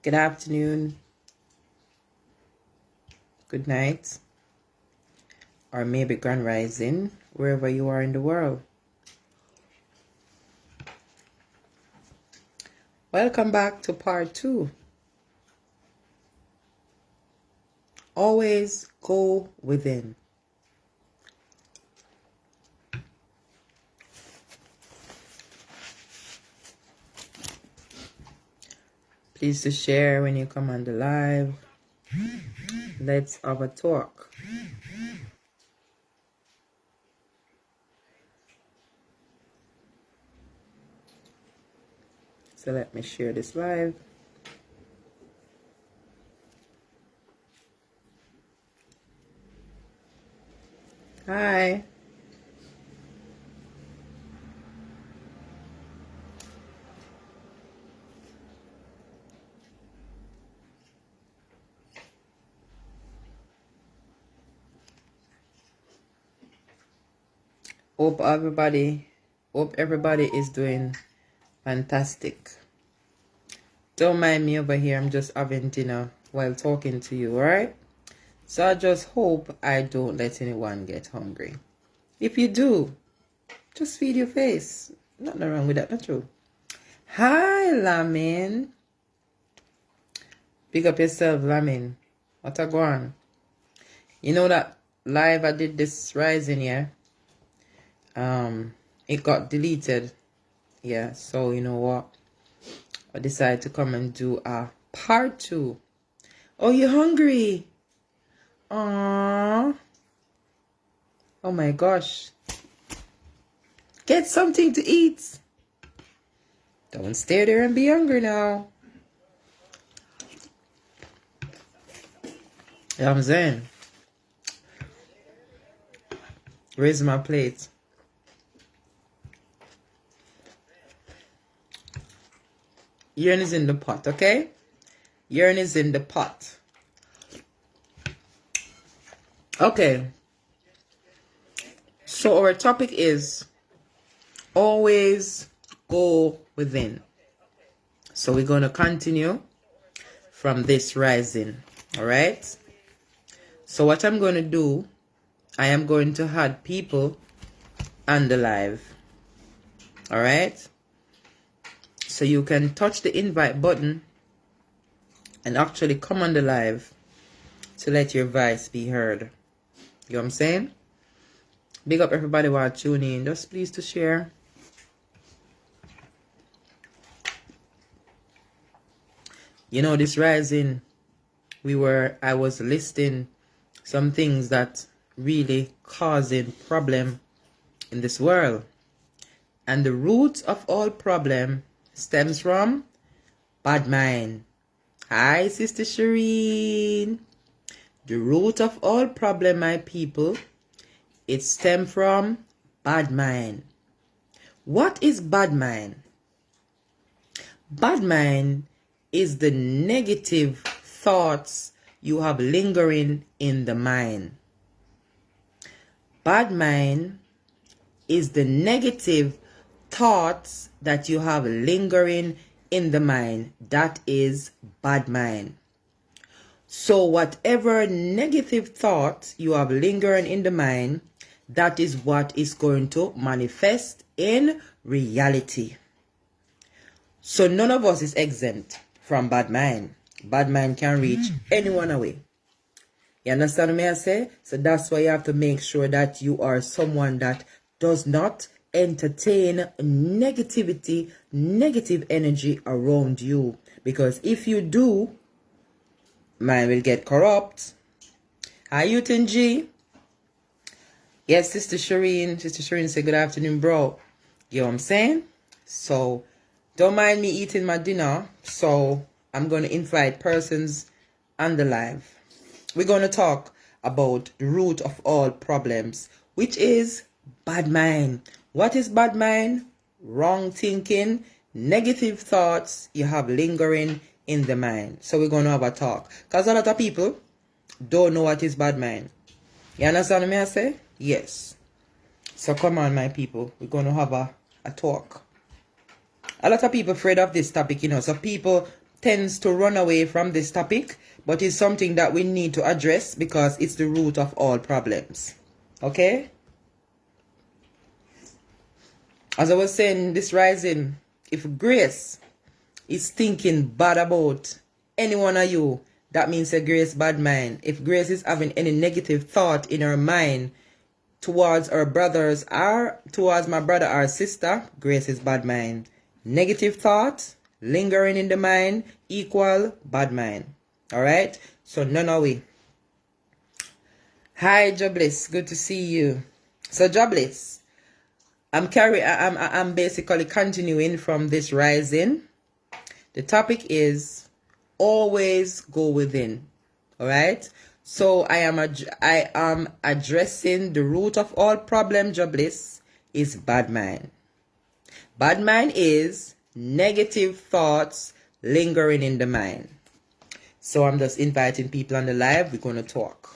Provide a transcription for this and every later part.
good afternoon, good night, or maybe grand rising, wherever you are in the world. Welcome back to part 2. Always go within. Please to share when you come on the live. Let's have a talk. So let me share this live. Hi. Hope everybody is doing fantastic. Don't mind me over here. I'm just having dinner while talking to you, alright? So I just hope I don't let anyone get hungry. If you do, just feed your face. Nothing wrong with that, not true. Hi, Lamin. Pick up yourself, Lamin. What a go on? You know that live I did this rising, yeah? It got deleted. Yeah, so you know what? I decided to come and do a part 2. Oh, you're hungry? Aww. Oh my gosh. Get something to eat. Don't stay there and be hungry now. You know what I'm saying? Where's my plate? Urine is in the pot, okay? Urine is in the pot. Okay. So our topic is always go within. So we're going to continue from this rising. All right? So what I'm going to do, I am going to add people on the live. All right? So you can touch the invite button and actually come on the live to let your voice be heard. You know what I'm saying? Big up everybody while tuning in. Just please to share. You know, this rising, I was listing some things that really causing problem in this world. And the root of all problem stems from bad mind. Hi, Sister Shireen. The root of all problem, my people, it stems from bad mind. What is bad mind? Bad mind is the negative thoughts you have lingering in the mind. Bad mind is the negative thoughts that you have lingering in the mind. That is bad mind. So whatever negative thought you have lingering in the mind, that is what is going to manifest in reality. So none of us is exempt from bad mind. Bad mind can reach anyone away. You understand what I say? So that's why you have to make sure that you are someone that does not entertain negativity, negative energy around you. Because if you do, mind will get corrupt. Hi, Utin G. Yes, Sister Shireen. Sister Shireen say good afternoon, bro. You know what I'm saying? So don't mind me eating my dinner. So I'm going to invite persons on the live. We're going to talk about the root of all problems, which is bad mind. What is bad mind? Wrong thinking, negative thoughts you have lingering in the mind. So we're going to have a talk. Because a lot of people don't know what is bad mind. You understand what I say? Yes. So come on, my people. We're going to have a talk. A lot of people afraid of this topic, you know. So people tends to run away from this topic, but it's something that we need to address because it's the root of all problems. Okay? As I was saying, this rising, if Grace is thinking bad about any one of you, that means a Grace bad mind. If Grace is having any negative thought in her mind towards her brothers or towards my brother or sister, Grace is bad mind. Negative thought lingering in the mind equal bad mind. Alright? So none of we. Hi Djgrace, good to see you. So Djgrace, I'm basically continuing from this rising. The topic is always go within. Alright? So I am addressing the root of all problem, Djgrace, is bad mind. Bad mind is negative thoughts lingering in the mind. So I'm just inviting people on the live. We're going to talk.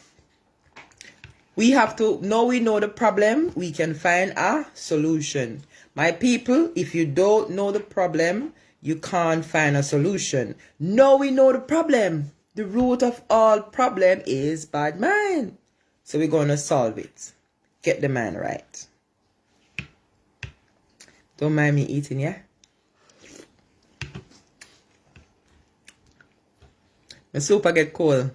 We have to, now we know the problem, we can find a solution. My people, if you don't know the problem, you can't find a solution. Now we know the problem. The root of all problem is bad mind. So we're going to solve it. Get the mind right. Don't mind me eating, yeah? My soup I get cold.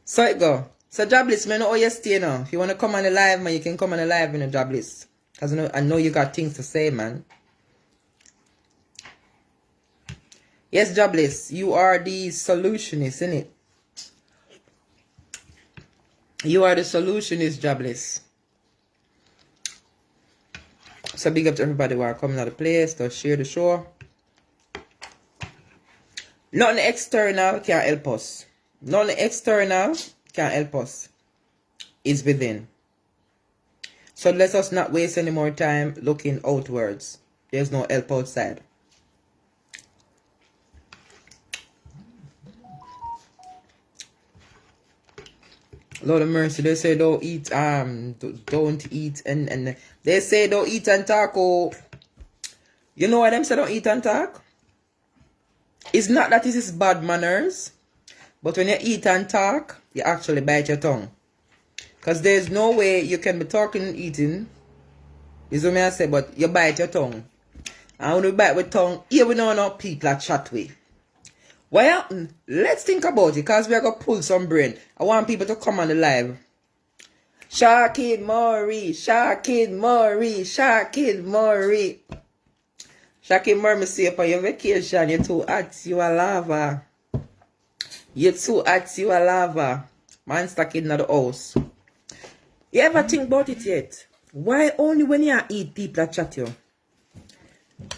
So it go. So Djgrace, I know how you stay now. If you want to come on the live, man, you can come on the live in a Djgrace. Because I know you got things to say, man. Yes, Djgrace, you are the solutionist, isn't it? You are the solutionist, Djgrace. So big up to everybody who are coming out of the place to share the show. Nothing external can help us. Nothing external can help us. It's within. So let us not waste any more time looking outwards. There's no help outside. Lord of mercy, they say don't eat, don't eat, and they say don't eat and talk. Oh, you know why them say don't eat and talk? It's not that this is bad manners, but when you eat and talk, you actually bite your tongue. Because there's no way you can be talking and eating, is what I say, but you bite your tongue. And when you bite with tongue, here we know no people that chat with. What happened? Let's think about it, because we're going to pull some brain. I want people to come on the live. Shakid Murray, Shakid Murray, Shakid Murray. Shakid Murray, say upon your vacation, you're too hot, you are lava. You're too hot, you are lava. Man stuck in the house. You ever think about it yet? Why only when you eat people that chat you?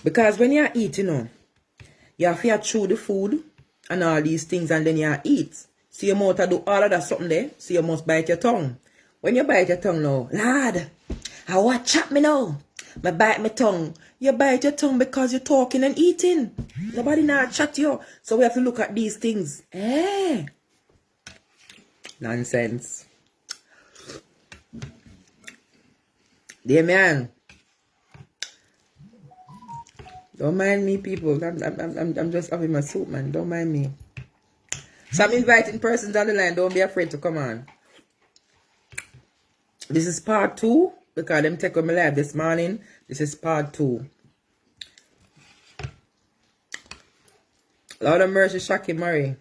Because when you eat, you have to chew the food and all these things, and then you eat. So your mouth do all of that something there, so you must bite your tongue. When you bite your tongue now, lad, I want chat me now. I bite my tongue. You bite your tongue because you're talking and eating. Nobody now chat you. So we have to look at these things. Nonsense. Dear man. Don't mind me, people. I'm just having my soup, man. Don't mind me. So I'm inviting persons on the line. Don't be afraid to come on. This is part 2. Because them take on my live this morning. This is part 2. Lord of mercy, Shaki Murray.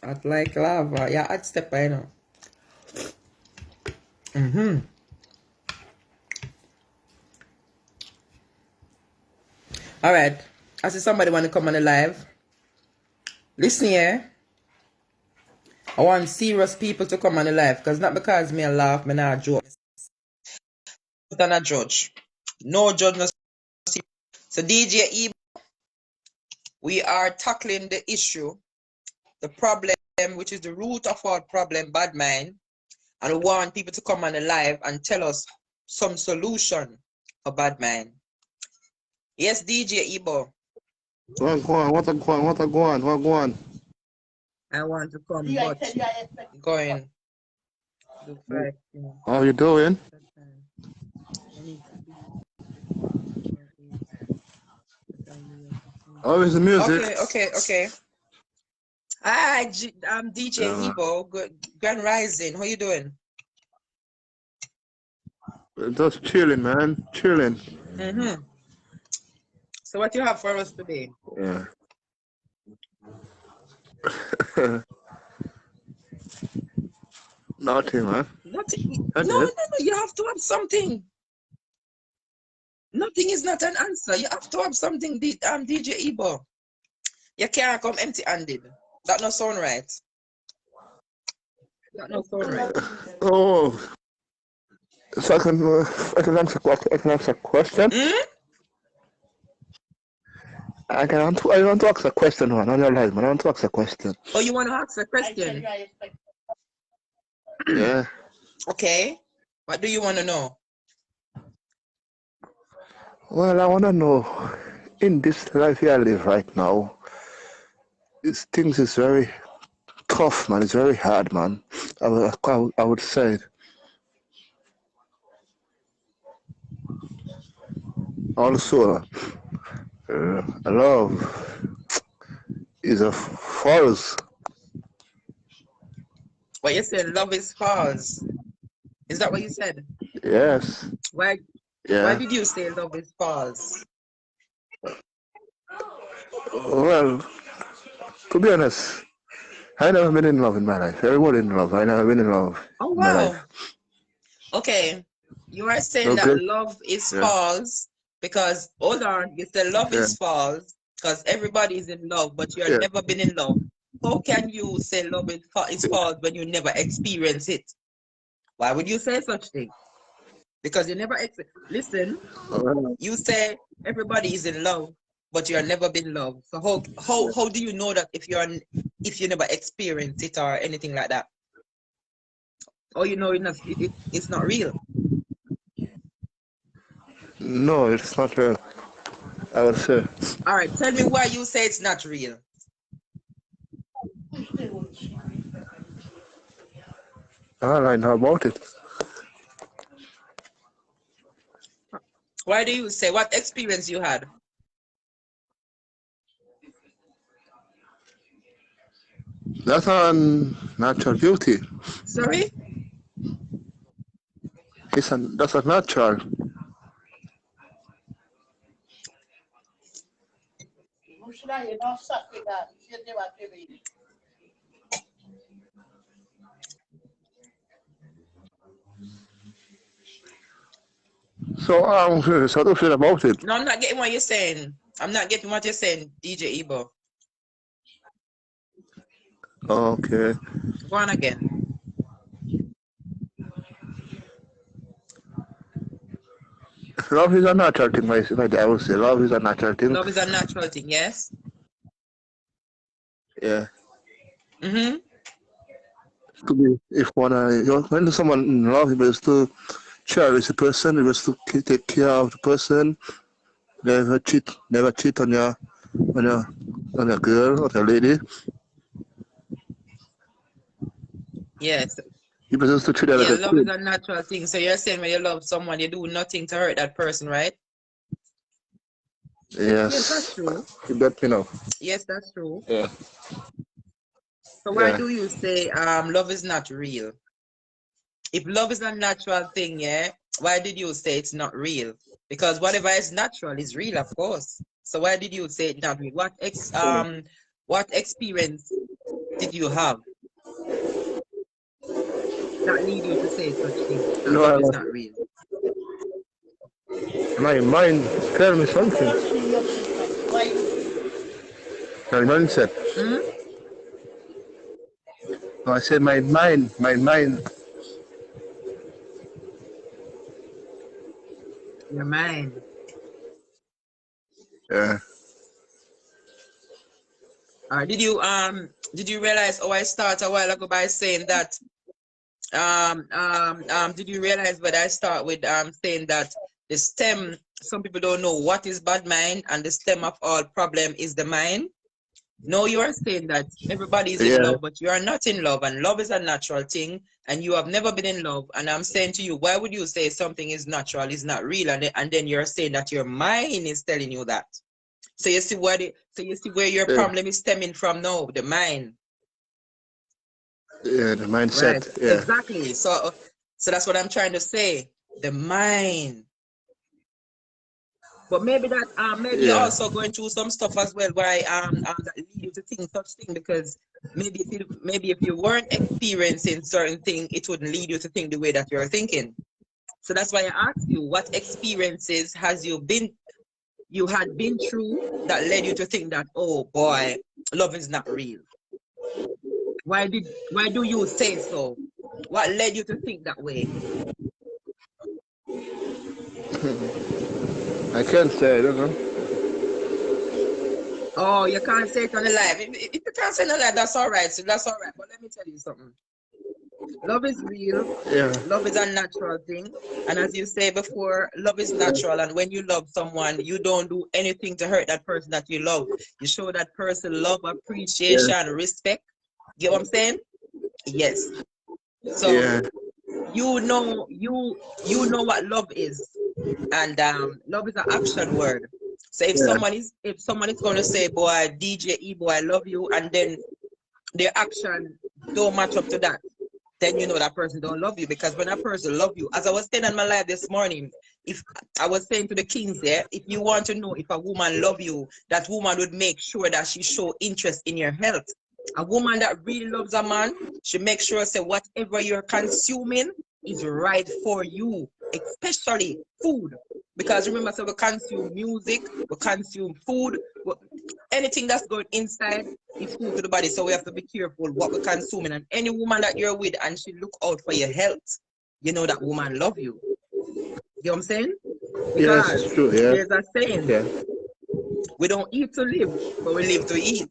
Hot like lava. Yeah, hot step, I know. Alright. I see somebody want to come on the live. Listen here. I want serious people to come on the live. Because not because me a laugh, me not joke. I'm not judge. No judge, no. So DJ E, we are tackling the issue, the problem, which is the root of all problem, bad mind. And we want people to come on the live and tell us some solution for bad mind. Yes, DJ Ebo. What go on? I want to come, but going. How you doing? How is the music? Okay. Hi, I'm DJ Yeah, Ebo. Good, Grand Rising. How you doing? just chilling, man. Chilling. Mm-hmm. So what you have for us today? Yeah. Nothing, man. Nothing. I No, did. no, no. You have to have something. Nothing is not an answer. You have to have something, DJ Ebo. You can't come empty-handed. That no sound right. That no sound right. Oh, so I can answer a question. Hmm? I want to ask a question, man. On your life, man. I want to ask a question. Oh, you want to ask a question? Yeah. Okay. What do you want to know? Well, I want to know, in this life I live right now, things is very tough, man. It's very hard, man. I would say it. Also, love is a false. What you said, love is false. Is that what you said? Yes. Why Yeah. did you say love is false? Well, to be honest, I never been in love in my life. Everybody in love. I never been in love Oh in my wow. life. Okay. You are saying that Okay. love is Yeah. false because hold on, you said love Yeah. is false because everybody is in love, but you have Yeah. never been in love. How can you say love is false when you never experience it? Why would you say such thing? Because you never listen. Well, You say everybody is in love, but you have never been loved. So how do you know that if you never experienced it or anything like that? Or you know it's not real. no, it's not real. I would say. All right, tell me why you say it's not real. I know about it. Why do you say what experience you had? That's a natural beauty. Sorry? That's a natural. So don't feel about it. No, I'm not getting what you're saying. I'm not getting what you're saying, DJ Ebo. Okay. Go on again. Love is a natural thing, I would say. Love is a natural thing. Love is a natural thing, yes? Yeah. Mm-hmm. To be, if when someone in love, you is to cherish the person, you is to take care of the person, never cheat on your, on your girl or your lady. Yes. You just to treat her like Yeah, a love is kid. a natural thing. So you're saying when you love someone, you do nothing to hurt that person, right? Yes, that's Yes. true. You get me now. Yes, that's true. Yeah. So why Yeah. do you say love is not real? If love is a natural thing, yeah, why did you say it's not real? Because whatever is natural is real, of course. So why did you say it's not real? What experience did you have that lead you to say such thing that love is No, not real? my mind tell me something. My mind said. Hmm? No, I said my mind. Your mind. Yeah. Did you realize I started a while ago by saying that did you realize that I start with saying that the stem, some people don't know what is bad mind, and the stem of all problem is the mind. No, you are saying that everybody is in Yeah. love, but you are not in love, and love is a natural thing, and you have never been in love. And I'm saying to you, why would you say something is natural, is not real, and then you're saying that your mind is telling you that? So you see where your Yeah. problem is stemming from now, the mind. Yeah, the Right. mindset. Yeah. Exactly. So that's what I'm trying to say. The mind. But maybe you're Yeah. also going through some stuff as well where that lead you to think such thing, because maybe if you weren't experiencing certain thing, it wouldn't lead you to think the way that you're thinking. So that's why I asked you, what experiences you had been through that led you to think that, oh boy, love is not real? Why do you say so? What led you to think that way? I can't say, I don't know. Oh, you can't say it on the live. If you can't say it on the live, that's all right. So that's all right. But let me tell you something. Love is real. Yeah. Love is a natural thing. And as you say before, love is natural. And when you love someone, you don't do anything to hurt that person that you love. You show that person love, Yeah. appreciation, respect. Get what I'm saying? Yes. So Yeah. you know what love is. And love is an action word. So if Yeah. someone is going to say, boy, DJ Ebo, I love you, and then their action don't match up to that, then you know that person don't love you. Because when a person love you, as I was saying on my live this morning, if I was saying to the kings there, if you want to know if a woman love you, that woman would make sure that she show interest in your health. A woman that really loves a man, she makes sure say whatever you're consuming is right for you, especially food. Because remember, so we consume music, we consume food, anything that's going inside is food to the body. So we have to be careful what we're consuming. And any woman that you're with and she look out for your health, you know that woman love you. You know what I'm saying? Yes, Because it's true. Yeah. there's a saying, Yeah. we don't eat to live, but we live to eat.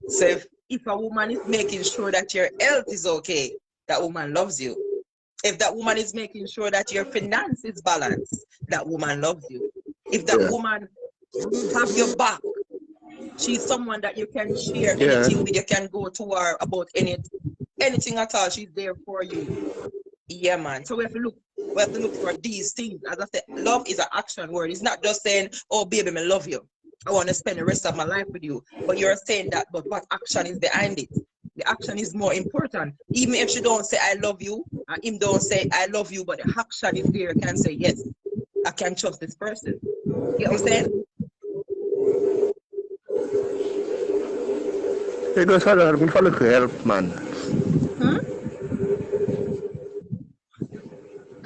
So if a woman is making sure that your health is okay, that woman loves you. If that woman is making sure that your finance is balanced, that woman loves you. If that Yeah. woman have your back, she's someone that you can share Yeah. anything with. You can go to her about anything at all. She's there for you. Yeah, man. So we have to look for these things. As I said, love is an action word. It's not just saying, oh baby, I love you, I want to spend the rest of my life with you. But you're saying that, but what action is behind it? The action is more important. Even if she don't say I love you, and him don't say I love you, but the action is there, you can say, yes, I can trust this person. You know what I'm saying? Hey, guys, I'm going to help, man. Hmm?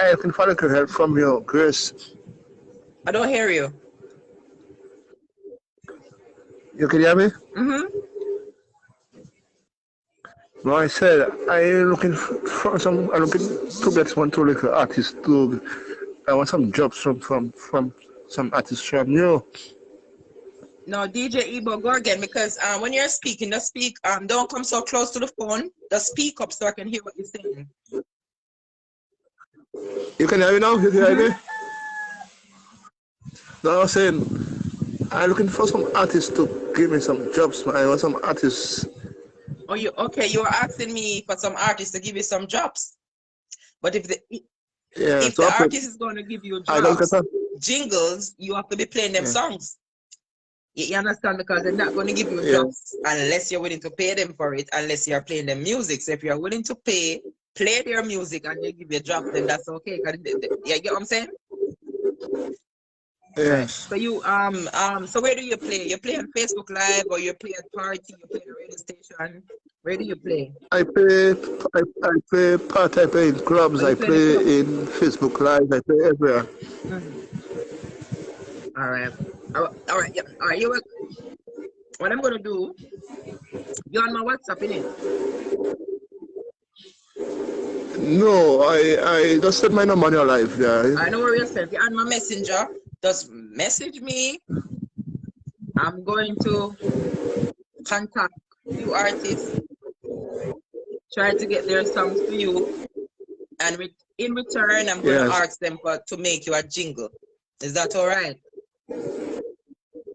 I can follow your help from your Grace. I don't hear you. You can hear me? Mm-hmm. No, I said I'm looking for some. I'm looking to get one to like artist to. I want some jobs from some artists from you. No, DJ Ebo, go again, because when you're speaking, just speak. Don't come so close to the phone. Just speak up so I can hear what you're saying. You can hear me now. You can hear me. No, I was saying I'm looking for some artists to give me some jobs. Man. I want some artists. Oh, you okay? You were asking me for some artists to give you some jobs, but Yeah, if so the artist is going to give you I don't get jobs, that. jingles, you have to be playing them Yeah, songs. You understand? Because they're not going to give you yeah, jobs unless you're willing to pay them for it, unless you're playing them music. So if you're willing to play their music and they give you jobs, then that's okay. Yeah, you get what I'm saying? Right. yes. So so where do you play? You play on Facebook Live, or you play at party, you play at the radio station? Where do you play? I play part. I play in clubs. Oh, you I play in the club? play in Facebook Live. I play everywhere. Mm-hmm. All right. All right. Yeah. All right. What I'm gonna do, you're on my WhatsApp, innit? No, I just set my number on your live. Yeah. I know where yourself. You're on my messenger. Just message me. I'm going to contact few artists, try to get their songs for you, and in return, I'm gonna Yes. ask them to make you a jingle. Is that all right?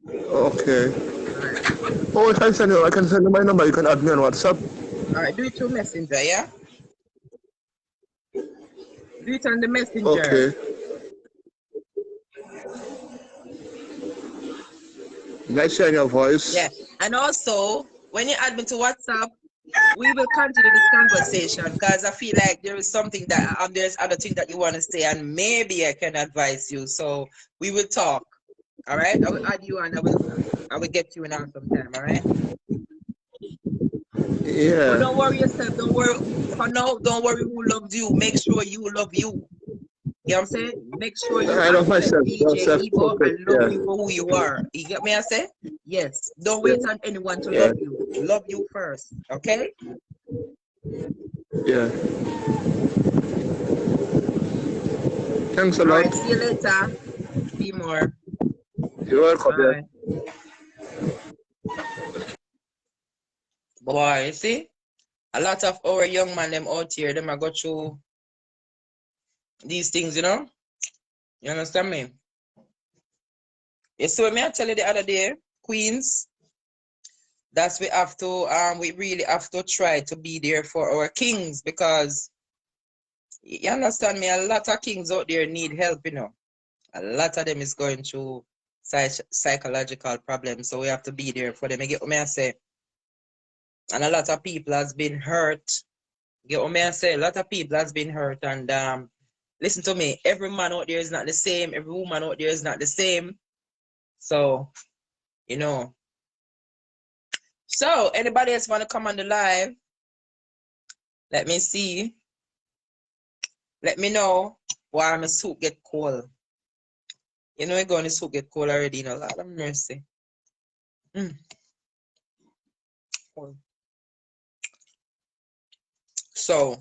Okay. All right. Oh, I can send you my number. You can add me on WhatsApp. All right. Do it through messenger, yeah? Do it on the messenger. Okay. Nice hearing your voice. Yeah. And also, when you add me to WhatsApp, we will continue this conversation because I feel like there is something that there's other thing that you want to say, and maybe I can advise you. So we will talk. All right. I will add you and I will get you in on some time. All right. But Yeah. don't worry yourself. Don't worry for now. Don't worry who loves you. Make sure you love you. You know what I'm saying? Make sure you I love accept myself. DJ Self Ebo focus. and love Yeah. you for who you are. You get me? I say? Yes. Don't Yeah. wait on anyone to Yeah. love you. Love you first. Okay? Yeah. Thanks a All lot. right. See you later. Be more. You're welcome. Yeah. Bye. Boy, you see? A lot of our young man them out here, them are go through these things, you know? You understand me? You see what me I tell you the other day, Queens? That's we really have to try to be there for our kings because you understand me, a lot of kings out there need help, you know. A lot of them is going through psychological problems, so we have to be there for them. You get what I say? And a lot of people has been hurt. You get what I say? A lot of people has been hurt, and listen to me, every man out there is not the same, every woman out there is not the same. So, you know. So, anybody else want to come on the live? Let me see. Let me know why my soup get cold. You know, it's going to soup get cold already, you know, a lot of mercy. So,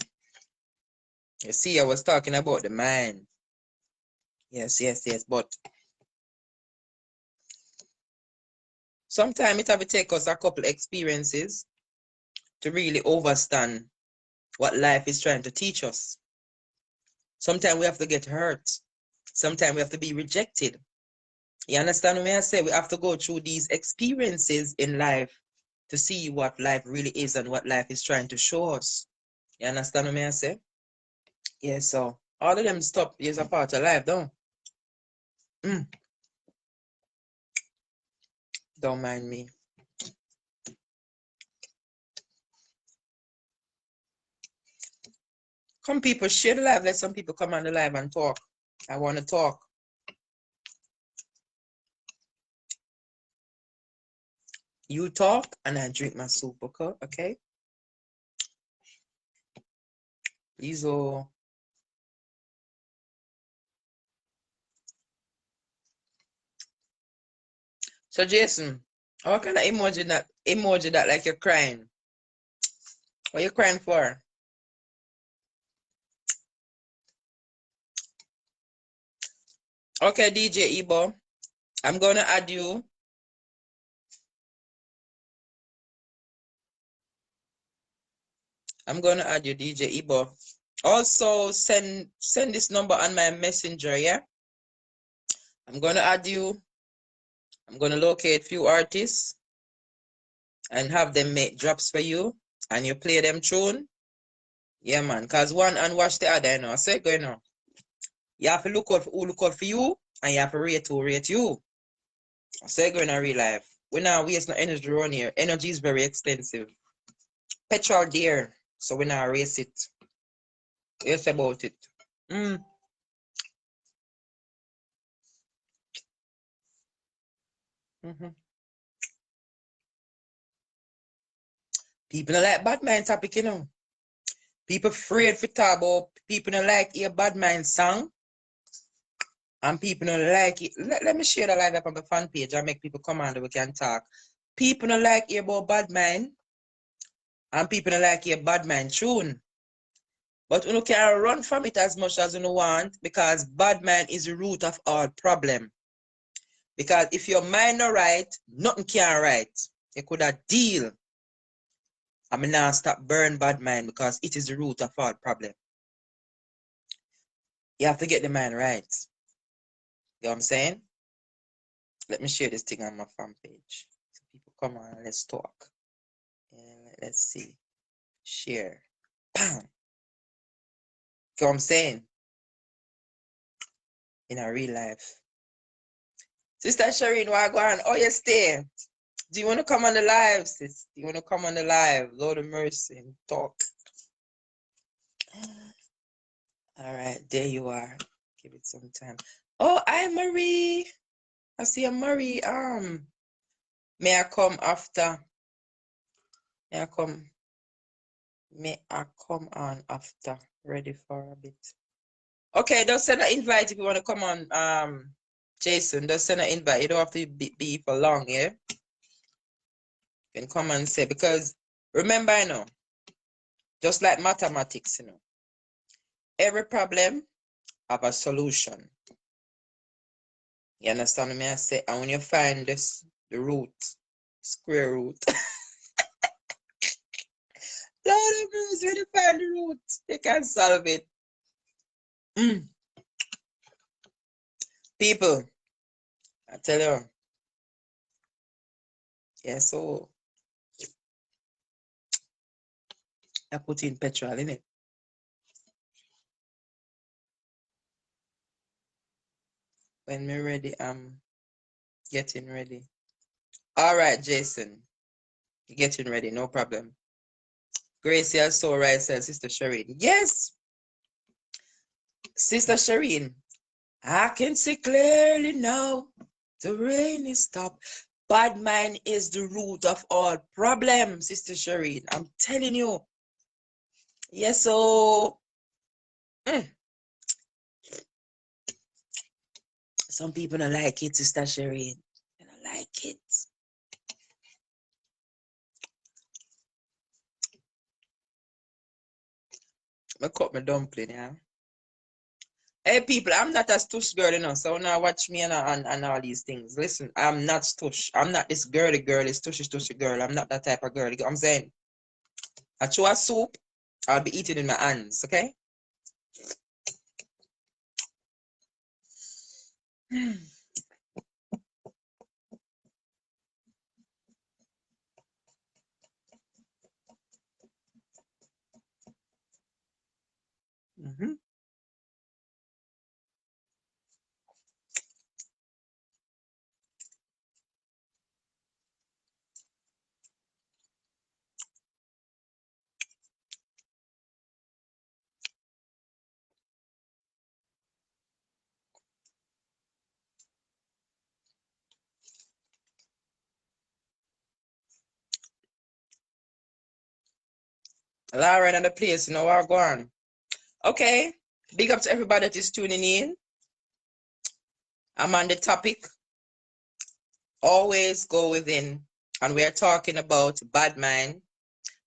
you see, I was talking about the mind. Yes. But sometimes it have to take us a couple experiences to really understand what life is trying to teach us. Sometimes we have to get hurt. Sometimes we have to be rejected. You understand what I say? We have to go through these experiences in life to see what life really is and what life is trying to show us. You understand what I say? Yeah, so all of them stuff is a part of life, don't? Don't mind me. Come people, share the live. Let some people come on the live and talk. I want to talk. You talk and I drink my soup, okay? These are... So Jason, what kind of emoji that like you're crying? What are you crying for? Okay, DJ Ebo, I'm gonna add you. I'm gonna add you, DJ Ebo. Also, send this number on my messenger, yeah? I'm gonna add you. I'm gonna locate few artists and have them make drops for you, and you play them tune. Yeah, man. Cause one and watch the other, you know. I say going on. You have to look out for who look out for you, and you have to rate who rate you. I say going on real life. We now waste no energy around here. Energy is very expensive. Petrol dear, so we now race it. Yes about it. People don't like bad mind topic, you know. People afraid for talk about, people don't like hear bad mind song. And people don't like it. Let me share the live up on the fan page and make people come on that we can talk. People don't like hear about bad mind. And people don't like hear bad mind tune. But you can run from it as much as you want because bad mind is the root of all problem. Because if your mind not right, nothing can right. You could have deal. I mean now stop burn bad mind because it is the root of all problem. You have to get the mind right. You know what I'm saying? Let me share this thing on my fan page. So people come on and let's talk. And let's see. Share. Bam. You know what I'm saying? In a real life. Sister Shireen, why go on? Oh, you stay. Do you want to come on the live, sis? Do you want to come on the live? Lord of mercy and talk. All right, there you are. Give it some time. Oh, hi, Marie. I see a Marie. May I come after? May I come? May I come on after? Ready for a bit. Okay, just send an invite if you want to come on. Jason, just send an invite. You don't have to be for long, yeah? You can come and say, because remember, you know, just like mathematics, you know, every problem have a solution. You understand me? I say, and when you find this, the root, square root, Lord of mercy, when you find the root, you can solve it. People, I tell you, yeah, so I put in petrol in it. When we're ready, I'm getting ready. All right, Jason, you're getting ready, no problem. Gracie, you're so right, said Sister Shireen. Yes, Sister Shireen, I can see clearly now. The rain is stopped. Bad mind is the root of all problems, Sister Shireen. I'm telling you. Yes, so some people don't like it, Sister Shireen. They don't like it. I cut my dumpling, yeah. Hey, people, I'm not a stush girl, you know, so now watch me and all these things. Listen, I'm not stush. I'm not this girly, stushy girl. I'm not that type of girl. You know what I'm saying? I chew a soup, I'll be eating in my hands, okay? Mm-hmm. Lauren and the place, you know what go on. Okay. Big up to everybody that is tuning in. I'm on the topic. Always go within. And we are talking about bad mind.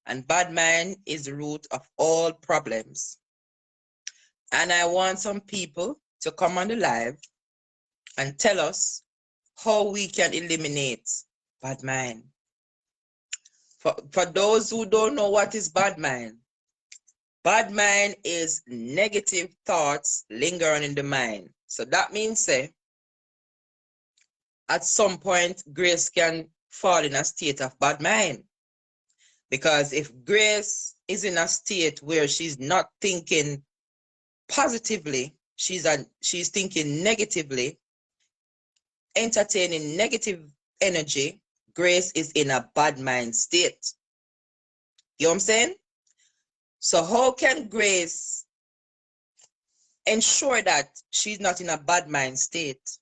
And bad mind is the root of all problems. And I want some people to come on the live and tell us how we can eliminate bad mind. For those who don't know what is bad mind is negative thoughts lingering in the mind. So that means, say, at some point, Grace can fall in a state of bad mind. Because if Grace is in a state where she's not thinking positively, she's thinking negatively, entertaining negative energy, Grace is in a bad mind state. You know what I'm saying? So how can Grace ensure that she's not in a bad mind state?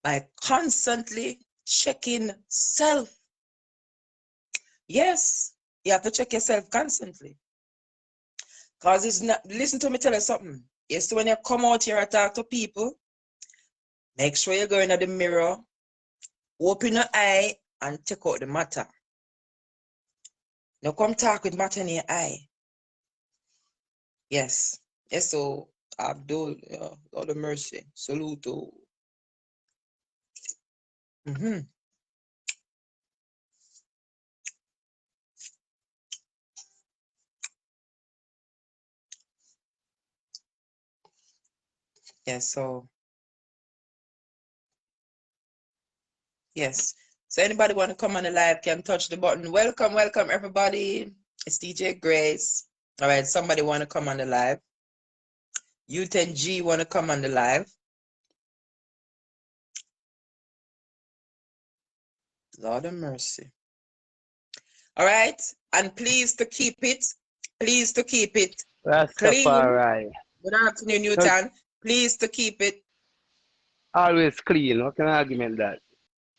By constantly checking self. Yes, you have to check yourself constantly. Because it's not, listen to me tell you something. Yes, when you come out here and talk to people, make sure you go into the mirror, open your eye, and check out the matter. Now come talk with matter in your eye. Yes. Yes, so Abdul, Lord of mercy. Saluto. Yes, so yes. So anybody want to come on the live can touch the button. Welcome, welcome everybody. It's Djgrace. All right, somebody want to come on the live. Youth and G want to come on the live. Lord of mercy. All right. And please to keep it. Please to keep it clean. Rastafari. Good afternoon, Newton. Please to keep it. Always clean. What kind of argument that?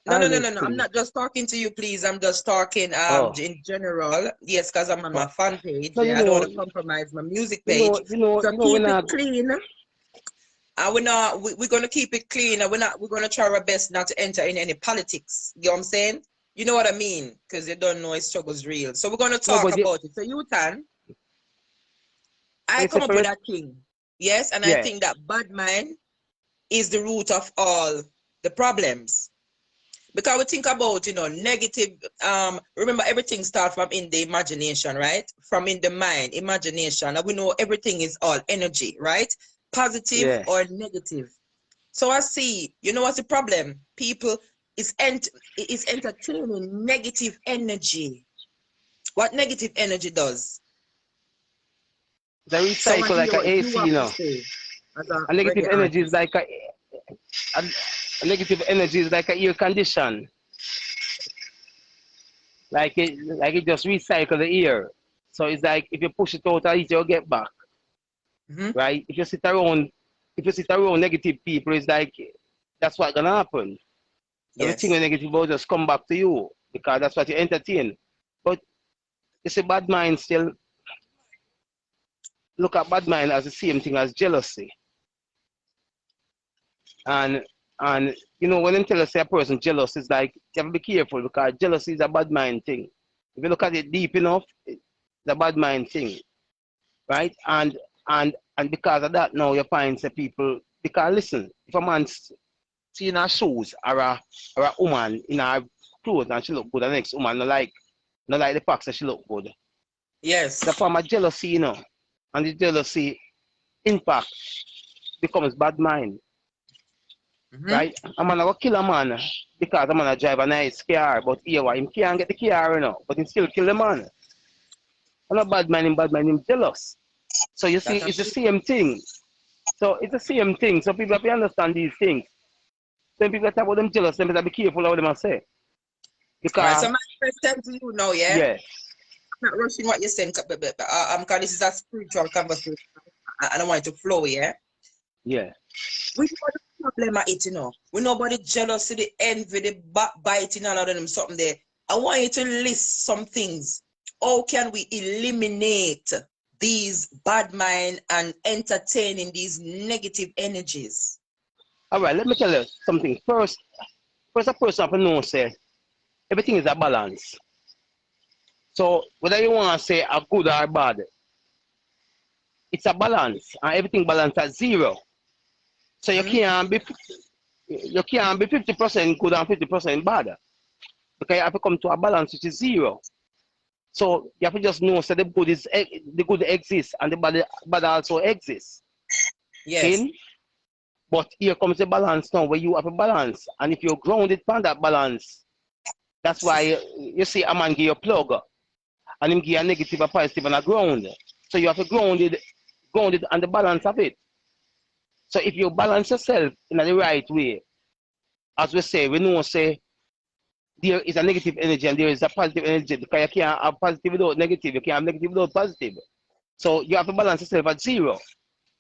No. Always I'm clean. not just talking to you, please. I'm just talking Oh. in general. Yes, because I'm on my Oh. fan page. No, Yeah, I don't want to compromise my music page. So we're keep it not. clean. And we're gonna keep it clean, and we're gonna try our best not to enter in any politics. You know what I'm saying? You know what I mean? Because you don't know his struggle's real. So we're gonna talk about it. So Newton, I come up with that thing. Yes, and I think that bad mind is the root of all the problems. Because we think about, negative, remember everything starts from in the imagination, right? From in the mind, imagination. And we know everything is all energy, right? Positive or negative. So I see, you know what's the problem? People is entertaining negative energy. What negative energy does? They recycle like a AC, you know. A negative energy is like a negative energy is like a air condition. Like it just recycle the air. So it's like if you push it out, you'll get back. Right? If you sit around negative people, it's like that's what's gonna happen. Everything negative will just come back to you because that's what you entertain. But it's a bad mind still look at bad mind as the same thing as jealousy. And when them tell us a person jealous, it's like you have to be careful because jealousy is a bad mind thing. If you look at it deep enough, it's a bad mind thing. Right? And because of that now you find say people because listen, if a man see in her shoes or a woman in her clothes and she look good, the next woman no like the fact that she look good. Yes. The form of jealousy, and the jealousy impact becomes bad mind. Right? A man will kill a man because a man drive a nice car, but here him can't get the car, but he still kill the man. And a bad man, him jealous. So you see, it's the same thing. So it's the same thing. So people have to understand these things. Some people talk about them jealous, them better be careful what them say. Because right, so my question to you now, yeah? Yeah. I'm not rushing what you're saying, because this is a spiritual conversation. I don't want it to flow, yeah? Yeah. We know the problem at it, We know about the jealousy, the envy, the backbiting, all of them, something there. I want you to list some things. How can we eliminate these bad mind and entertaining these negative energies? All right, let me tell you something. First a person have to know, say, everything is a balance. So whether you want to say a good or bad, it's a balance, and everything balanced at zero. So you can't be 50% good and 50% bad. Because you have to come to a balance which is zero. So you have to just know that the good exists and the bad also exists. Yes. See? But here comes the balance now where you have a balance. And if you're grounded on that balance, that's why you see a man give you a plug and him give a negative, a positive, and a ground. So you have to grounded on the balance of it. So if you balance yourself in the right way, as we say, we know say there is a negative energy and there is a positive energy because you can't have positive without negative, you can't have negative without positive. So you have to balance yourself at zero.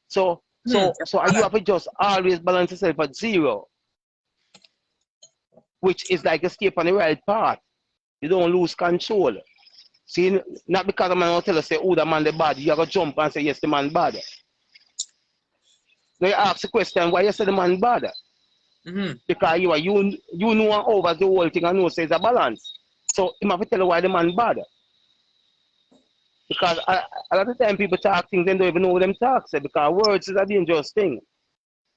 So you have to just always balance yourself at zero, which is like a step on the right path. You don't lose control. See, not because a man will tell us, say, oh, the man the bad, you have to jump and say, yes, the man bad. Now you ask the question, why you say the man bad? Because you know over the whole thing and know say it's a balance. So you have to tell you why the man bad. Because a lot of time people talk things and don't even know what them talk say because words is a dangerous thing.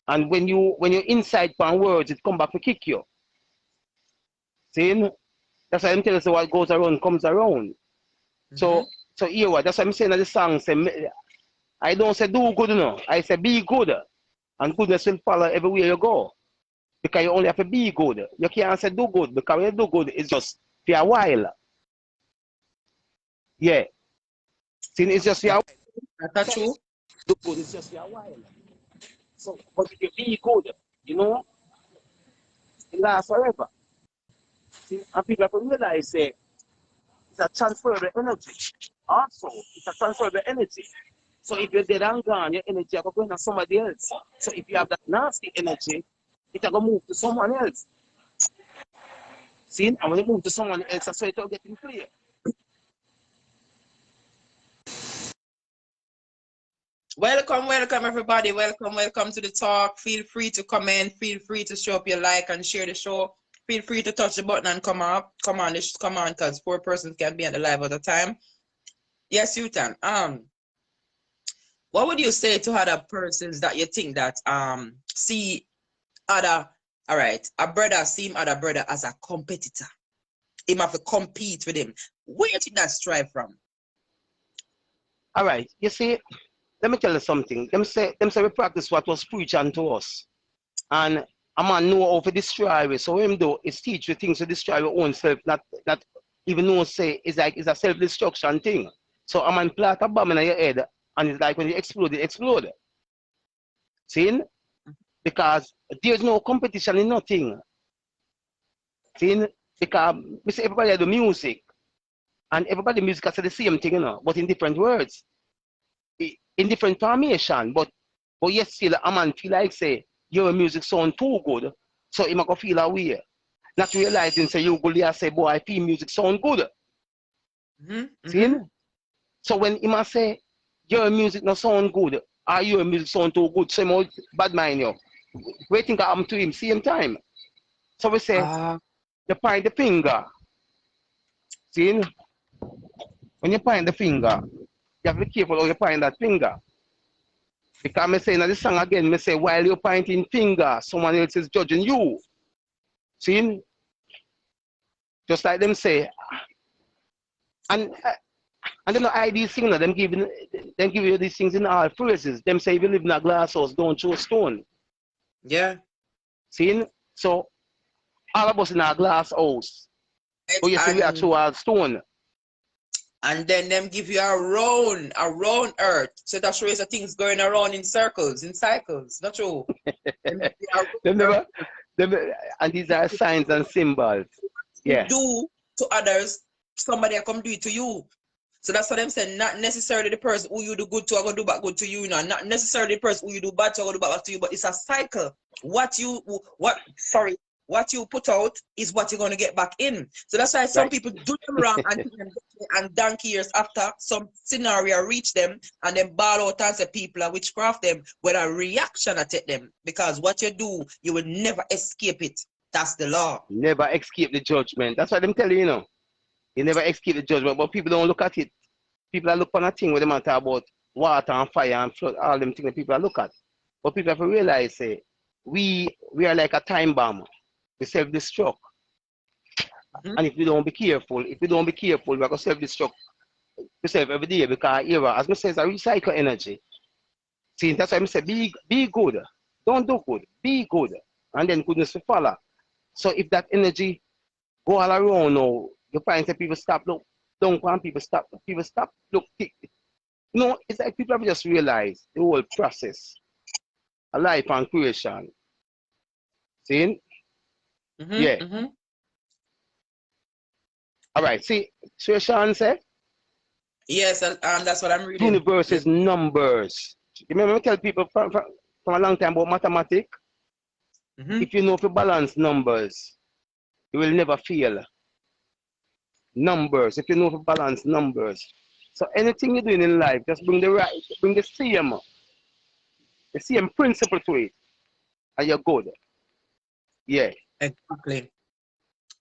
And when you inside on words, it come back to kick you. See? That's why I'm telling you what goes around comes around. So here what that's what I'm saying in the song say I don't say do good I say be good. And goodness will follow everywhere you go. Because you only have to be good. You can't say do good because when you do good it's just for a while. Yeah. See, it's just for a while. That's true. Do good is just for a while. So but if you be good, it lasts forever. See, and people have to realize say it's a transferable energy. Also, it's a transferable energy. So if you're dead and gone, your energy are going to somebody else. So if you have that nasty energy, it will move to someone else. See, and when it move to someone else, that's why it will get clear. Welcome, welcome everybody. Welcome to the talk. Feel free to comment. Feel free to show up your like and share the show. Feel free to touch the button and come on, because 4 persons can be on the live at a time. Yes, you can. What would you say to other persons that you think that see other, all right, a brother see other brother as a competitor? Him have to compete with him. Where do you think that strive from? All right, you see, let me tell you something. Them say we practice what was preached unto us. And a man know how to destroy it. So him do is teach you things to destroy your own self, not even know say it's like it's a self-destruction thing. So a man plant a bomb in your head and it's like when you explode, it explode. See? Because there's no competition in nothing. See? Because we say everybody do music. And everybody music has the same thing, you know, but in different words. In different formation. But yet still a man feel like say your music sound too good. So he might feel a way. Not realizing say you go there say, boy, I feel music sound good. See? So when he must say your music not sound good, or your music sound too good, so he might bad mind you. We think I happen to him same time. So we say you point the finger. See? When you point the finger, you have to be careful how you point that finger. Because I say in this song again, I say while you're pointing finger, someone else is judging you. See? Just like them say. And then I these things, them give you these things in all phrases. Them say if you live in a glass house, don't throw a stone. Yeah. See? So all of us in a glass house. Oh, you see we are throw a stone. And then them give you a round earth. So that shows the things going around in circles, in cycles. Not true. And these are signs and symbols. Yeah. Do to others, somebody come do it to you. So that's what I'm saying. Not necessarily the person who you do good to are gonna do back good to you, you know. Not necessarily the person who you do bad to are gonna do back to you, but it's a cycle. What you put out is what you're gonna get back in. So that's why some people do them wrong and donkey years after some scenario reach them and then ball out and say people are witchcraft them with a reaction at them. Because what you do, you will never escape it. That's the law. Never escape the judgment. That's what I'm telling you, you know. You never escape the judgment, but people don't look at it. People are looking at a thing where they matter about water and fire and flood, all them things that people are look at. But people have to realize, say, we are like a time bomb. We self-destruct. And if we don't be careful, we're going to self-destruct yourself every day because era, as I say, it's a recycle energy. See, that's why I say, be good. Don't do good. Be good. And then goodness will follow. So if that energy go all around now, you find that people stop, look, don't want people stop, look, you know, it's like people have just realized the whole process, a life and creation. See? Yeah. All right, see, so Sean said? Yes, that's what I'm reading. Universe is numbers. You remember I tell people from a long time about mathematics? If you know if you balance numbers, you will never fail. Numbers, if you know if you balance numbers. So anything you're doing in life, just bring the same principle to it, and you're good. Yeah. Exactly.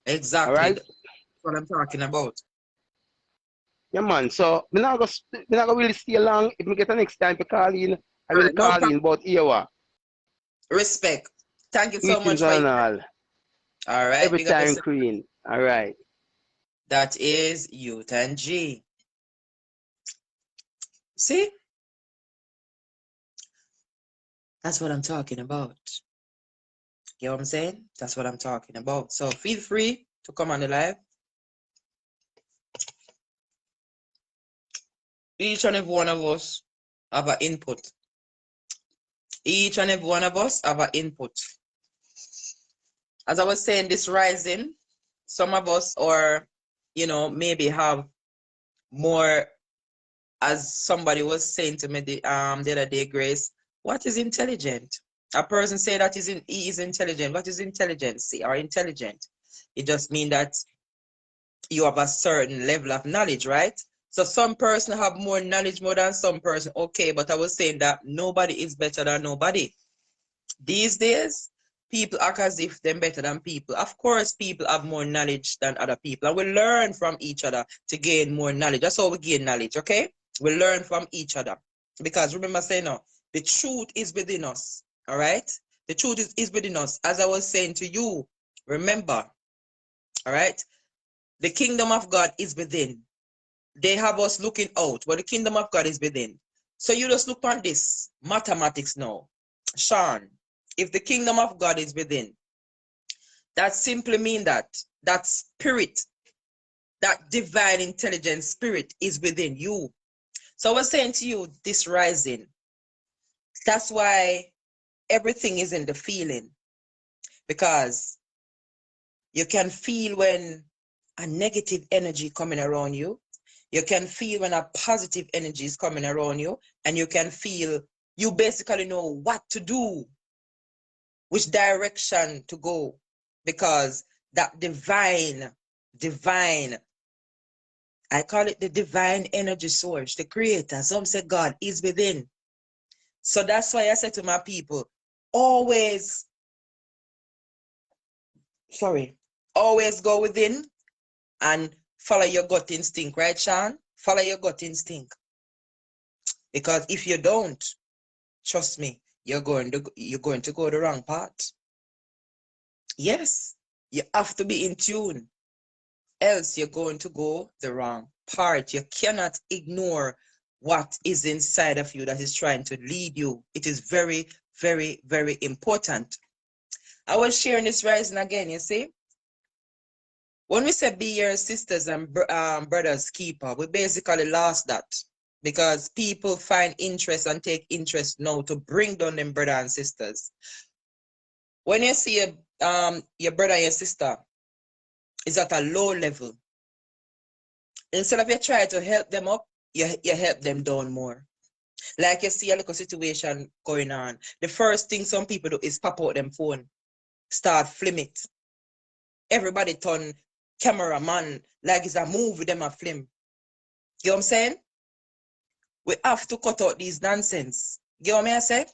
All right? That's what I'm talking about. Yeah, man. So I'm not gonna really stay long. If we get the next time to call in, I will call in about here. Respect. Thank you so much for all right. Every time, Queen. All right. That is Youth and G. See? That's what I'm talking about. You know what I'm saying? That's what I'm talking about. So feel free to come on the live. Each and every one of us have an input. Each and every one of us have an input. As I was saying, this rising, some of us are, maybe have more, as somebody was saying to me the other day, Grace, what is intelligent? A person say that he is intelligent. What is intelligence or intelligent? It just means that you have a certain level of knowledge, right? So some person have more knowledge more than some person. Okay, but I was saying that nobody is better than nobody. These days, people act as if they're better than people. Of course, people have more knowledge than other people. And we learn from each other to gain more knowledge. That's how we gain knowledge, okay? We learn from each other. Because remember saying now, the truth is within us, all right? The truth is within us. As I was saying to you, remember, all right? The kingdom of God is within. They have us looking out, but the kingdom of God is within. So you just look on this, mathematics now. Sean, if the kingdom of God is within, that simply means that spirit, that divine intelligence spirit is within you. So I was saying to you, this rising, that's why everything is in the feeling. Because you can feel when a negative energy coming around you. You can feel when a positive energy is coming around you. And you can feel, you basically know what to do, which direction to go. Because that divine, I call it the divine energy source, the creator. Some say God is within. So that's why I said to my people, always go within and follow your gut instinct, right, Sean? Follow your gut instinct. Because if you don't, trust me, you're going to go the wrong path. Yes, you have to be in tune. Else you're going to go the wrong part. You cannot ignore what is inside of you that is trying to lead you. It is very, very, very important. I was sharing this rising again, you see? When we say be your sisters and brothers keeper, we basically lost that. Because people find interest and take interest now to bring down them brother and sisters. When you see your brother and your sister is at a low level, instead of you try to help them up, you help them down more. Like you see a little situation going on. The first thing some people do is pop out them phone, start film it. Everybody turn cameraman like it's a movie, them a film. You know what I'm saying? We have to cut out these nonsense. You know what I say?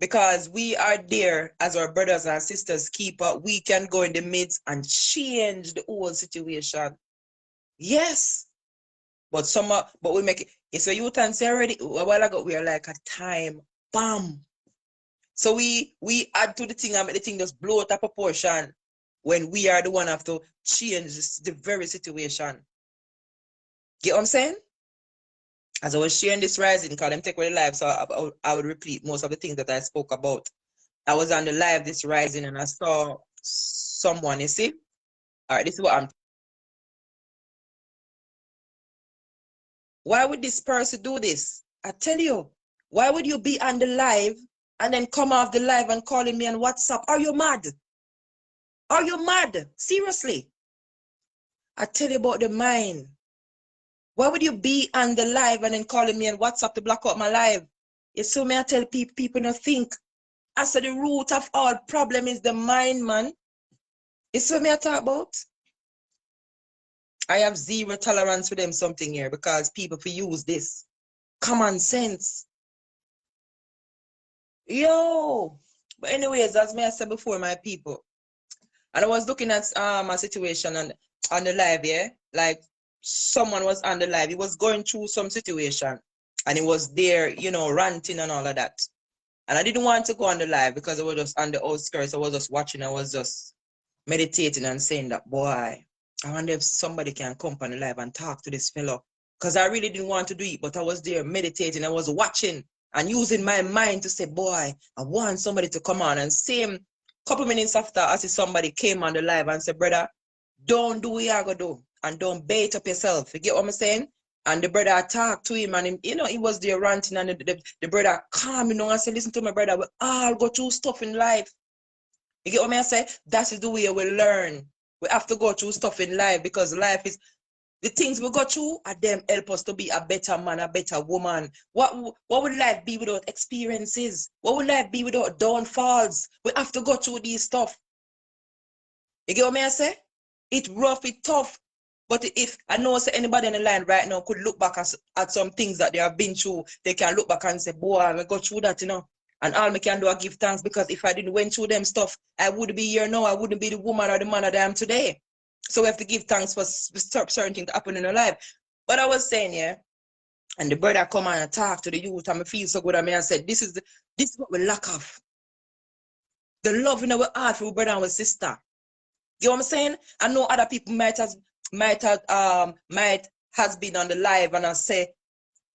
Because we are there as our brothers and sisters keeper. We can go in the midst and change the whole situation. Yes. But we make it. It's a youth and say already a while ago, we are like a time bomb. So we add to the thing and make the thing just blow out of proportion when we are the one have to change the very situation. Get what I'm saying? As I was sharing this rising, because I'm taking the live, so I would repeat most of the things that I spoke about. I was on the live this rising and I saw someone, you see? All right, this is what I'm. Why would this person do this? I tell you, why would you be on the live and then come off the live and calling me on WhatsApp? Are you mad? Are you mad? Seriously. I tell you about the mind. Why would you be on the live and then calling me on WhatsApp to block out my live? You see me, I tell people not think. I said the root of all problem is the mind, man. You see me I talk about? I have zero tolerance for them something here because people for use this. Common sense. Yo. But anyways, as me I said before, my people. And I was looking at a situation on the live, yeah? Like someone was on the live. He was going through some situation. And he was there, ranting and all of that. And I didn't want to go on the live because I was just on the outskirts. I was just watching. I was just meditating and saying that, boy, I wonder if somebody can come on the live and talk to this fellow. Because I really didn't want to do it, but I was there meditating. I was watching and using my mind to say, boy, I want somebody to come on. And same couple minutes after, I see somebody came on the live and said, brother, don't do what you're going to do. And don't bait up yourself. You get what I'm saying? And the brother talked to him and he was there ranting and the brother calm, and said, listen to my brother, we all go through stuff in life. You get what I say? That is the way we learn. We have to go through stuff in life because life is the things we go through are them help us to be a better man, a better woman. What would life be without experiences? What would life be without downfalls? We have to go through these stuff. You get what me I say? It's rough, it's tough. But if I know say anybody on the line right now could look back at some things that they have been through, they can look back and say, boy, I go through that, you know. And all me can do is give thanks because if I didn't went through them stuff, I wouldn't be here now. I wouldn't be the woman or the man that I am today. So we have to give thanks for certain things that happen in our life. But I was saying, yeah, and the brother come and talk to the youth and I feel so good. I said, this is what we lack of. The love in our heart for our brother and our sister. You know what I'm saying? I know other people might has been on the live and I say,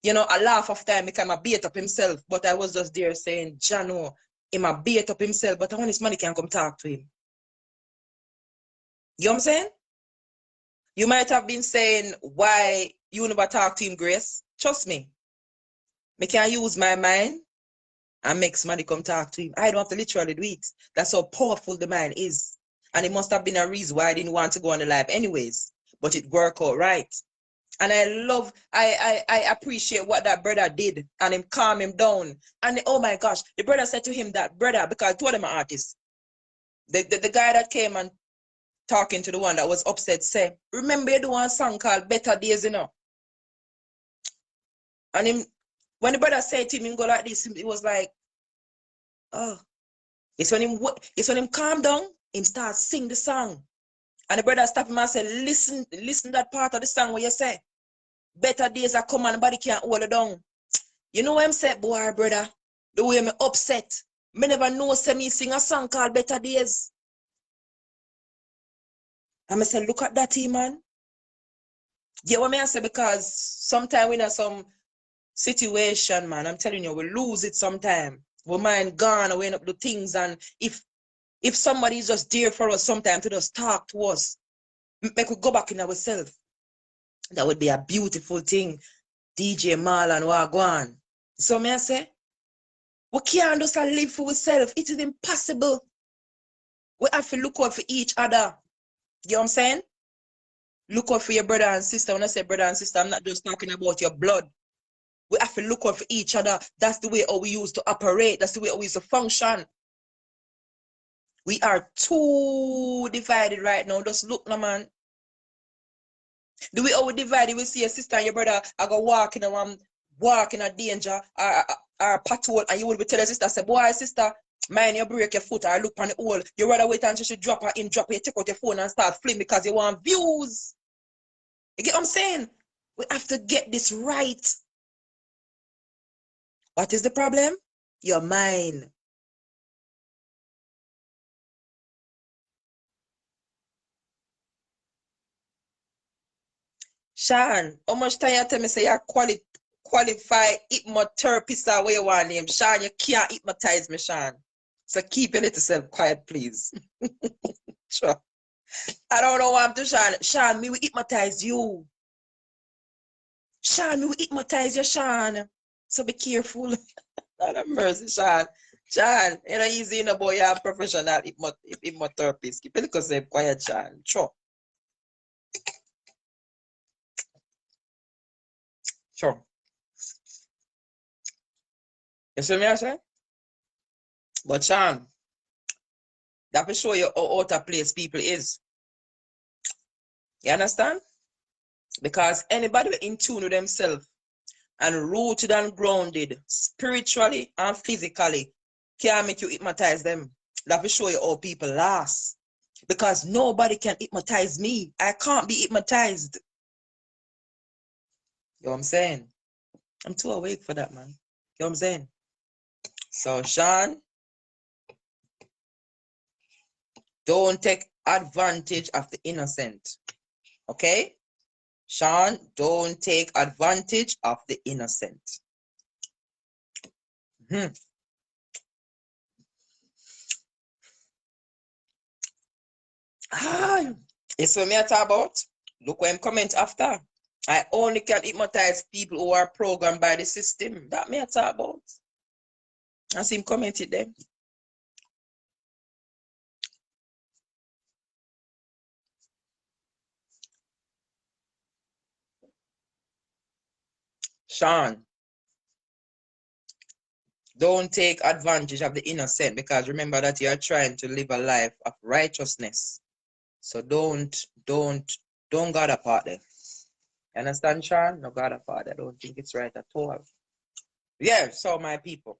you know, I laugh after him because I beat up himself. But I was just there saying, Jano, he might beat up himself, but I want his money can come talk to him. You know what I'm saying? You might have been saying why you never talk to him, Grace. Trust me. I can use my mind and make somebody come talk to him. I don't have to literally do it. That's how powerful the mind is. And it must have been a reason why I didn't want to go on the live anyways. But it worked out right. And I appreciate what that brother did. And him calm him down. And oh my gosh, the brother said to him that, brother, because I told him an artist. The guy that came and talking to the one that was upset say, remember you do one song called Better Days, you know? And him, when the brother said to him, go like this, it was like, oh. It's when him calm down, him start sing the song. And the brother stop him and say, listen that part of the song where you say, better days are coming and nobody can't hold it down. You know what I'm saying, boy, brother? The way me upset. Me never know say me sing a song called Better Days. And I say, look at that, man. Yeah, what I say, because sometimes we in some situation, man, I'm telling you, we lose it sometime. We mind gone, we end up do things, and if somebody is just there for us sometime to just talk to us, make we go back in ourselves. That would be a beautiful thing. DJ Marlon Wagwan. So me I say, we can't just live for ourselves. It is impossible. We have to look out for each other. You know what I'm saying? Look out for your brother and sister. When I say brother and sister, I'm not just talking about your blood. We have to look out for each other. That's the way how we used to operate. That's the way how we used to function. We are too divided right now. Just look, no man. The way how we divided, we see your sister and your brother are going to walk in a danger or patrol, and you will be telling your sister, say, boy, sister, mind you break your foot or look on the hole. You rather wait until she drop her in, drop her, take out your phone and start flipping because you want views. You get what I'm saying? We have to get this right. What is the problem? Your mind. Sean, how much time you tell me say you're qualified hypnotherapist or what you want name? Sean, you can't hypnotize me, Sean. So keep your little self quiet, please. Sure. I don't know what I'm doing, Sean. Sean, me will hypnotize you. Sean, me will hypnotize you, Sean. So be careful. Not a mercy, Sean. Sean, you know, easy, you know, boy, you're a professional hypnotherapist. Keep your little self quiet, Sean. Sure. Sure. You see me, I say? But Sean, that will show you how out of place people is. You understand? Because anybody in tune with themselves and rooted and grounded spiritually and physically can make you hypnotize them. That will show you how people last. Because nobody can hypnotize me. I can't be hypnotized. You know what I'm saying? I'm too awake for that, man. You know what I'm saying? So, Sean, don't take advantage of the innocent. Okay? Sean, don't take advantage of the innocent. It's what me I talk about. Look what I'm comment after. I only can hypnotize people who are programmed by the system. That me I talk about. I see him commented there. Sean, don't take advantage of the innocent, because remember that you are trying to live a life of righteousness. So don't God apart there. You understand, Sean? No God apart. I don't think it's right at all. Yeah, so my people.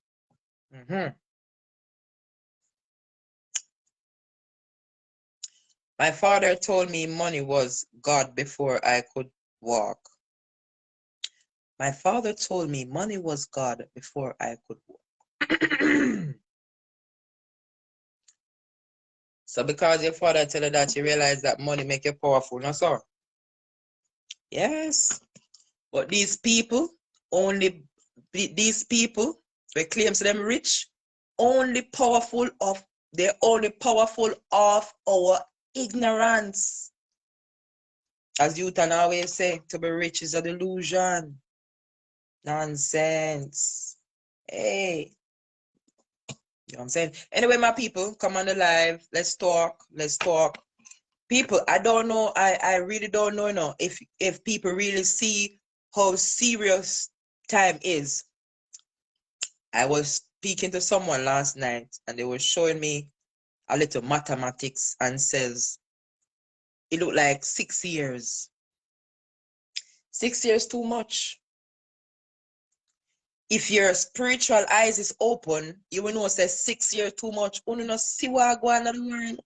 My father told me money was God before I could walk. My father told me money was God before I could walk. So because your father tell you that, you realize that money make you powerful, no sir? Yes. But these people, these people, they claim them rich, they're only powerful of our ignorance. As you can always say, to be rich is a delusion. Nonsense. Hey. You know what I'm saying? Anyway, my people, come on the live. Let's talk. Let's talk. People, I don't know. I really don't know, if people really see how serious time is. I was speaking to someone last night and they were showing me a little mathematics and says it looked like 6 years. 6 years too much. If your spiritual eyes is open, you will know say 6 years too much. You know see what go on in the world.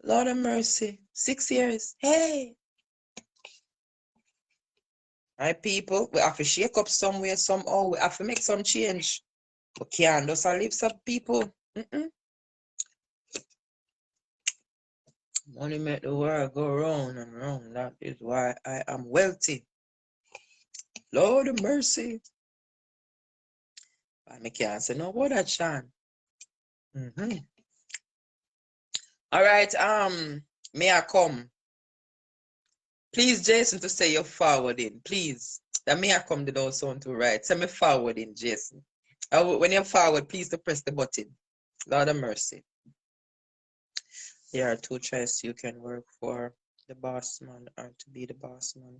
Lord of mercy. 6 years. Hey. My people, we have to shake up somewhere, somehow. We have to make some change. We can't just leave some people. Money make the world go round and round. That is why I am wealthy. Lord of mercy. I can't say no word that, Sean. All right, may I come? Please, Jason, to say you're forwarding. Please. That may I come to those sound to right. Send me forwarding, Jason. When you're forward, please to press the button. Lord of mercy. There are two choices you can work for: the boss man or to be the boss man.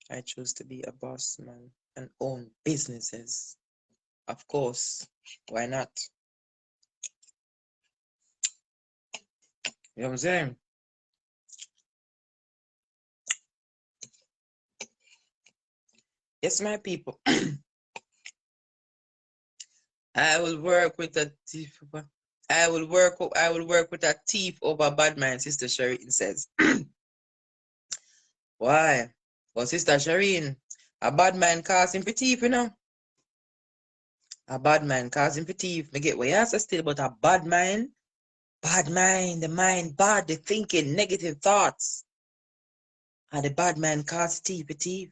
I choose to be a boss man and own businesses. Of course. Why not? You know what I'm saying? Yes, my people. I will work with a thief. I will work with a thief over bad man, Sister Shireen says. Why? Well, Sister Shireen, a bad man causing for thief, you know? A bad man causing for thief. Me get what you have to still, but a bad mind, the mind bad, the thinking, negative thoughts. And the bad man cause thief for thief.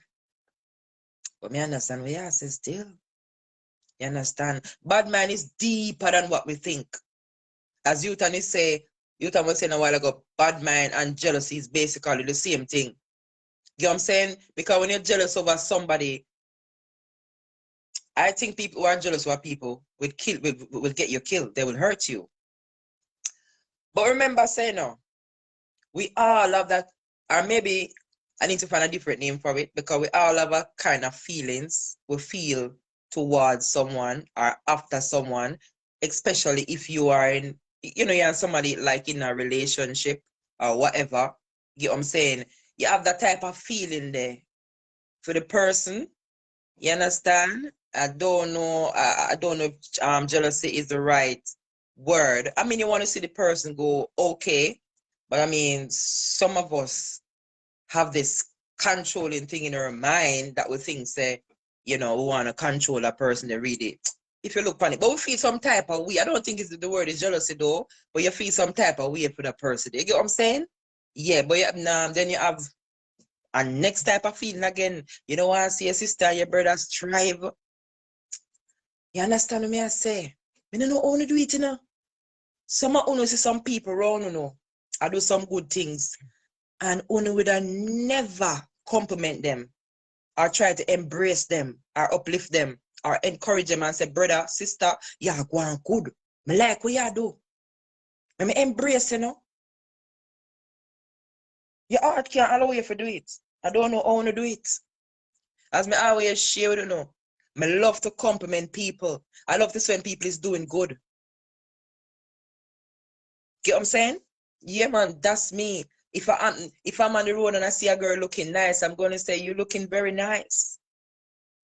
But me understand what you have to still. You understand? Bad man is deeper than what we think. As Yutan was saying a while ago, bad mind and jealousy is basically the same thing. You know what I'm saying? Because when you're jealous over somebody, I think people who are jealous over people will get you killed. They will hurt you. But remember, say no, we all have that, or maybe I need to find a different name for it, because we all have a kind of feelings we feel towards someone or after someone, especially if you are in, you're somebody like in a relationship or whatever. You know what I'm saying? You have that type of feeling there for the person. You understand? I don't know if jealousy is the right word. I mean, you want to see the person go okay, but I mean, some of us have this controlling thing in our mind that we think say, we want to control a person to read it. If you look on it, but we feel some type of way. I don't think the word is jealousy though, but you feel some type of way for the person. You get what I'm saying? Yeah, but then you have a next type of feeling again. You don't want to see your sister and your brother strive. You understand what I say? I don't know how to do it, Some of you see some people around, I do some good things, and only would I never compliment them or try to embrace them or uplift them or encourage them and say, brother, sister, yeah, go on good. Me like what you do. Me embrace, Your heart can't allow you to do it. I don't know how to do it. As me always share, you know, I love to compliment people. I love this when people is doing good. Get what I'm saying? Yeah, man, that's me. If I'm on the road and I see a girl looking nice, I'm gonna say you're looking very nice.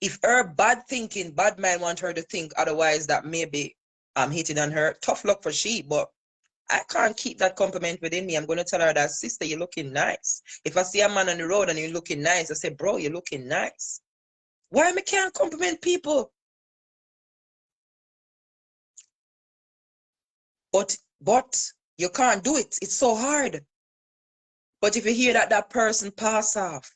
If her bad thinking, bad mind want her to think otherwise that maybe I'm hitting on her, tough luck for she, but I can't keep that compliment within me. I'm gonna tell her that, sister, you're looking nice. If I see a man on the road and you're looking nice, I say, bro, you're looking nice. Why me can't compliment people? But you can't do it. It's so hard. But if you hear that person pass off,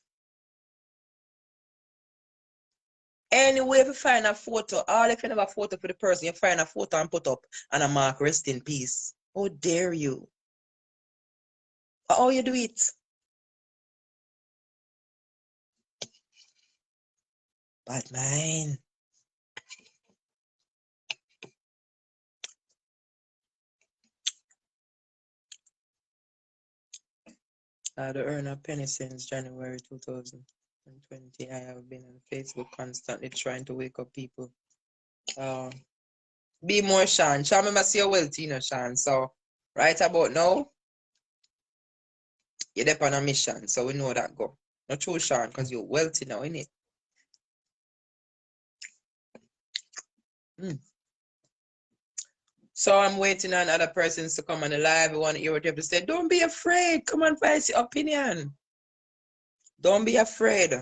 anyway, if you find a photo, all if you have a photo for the person, you find a photo and put up and a mark, rest in peace. How dare you? How you do it? Bad man. I had to earn a penny since January 2020. I have been on Facebook constantly trying to wake up people. Be more Sean. Sean, remember see your wealthy, you know, Sean. So right about now, you're there on a mission. So we know that go. Not true, Sean, because you're wealthy now, innit? So I'm waiting on other persons to come on the live. I want to hear what you have to say. Don't be afraid. Come and voice your opinion. Don't be afraid.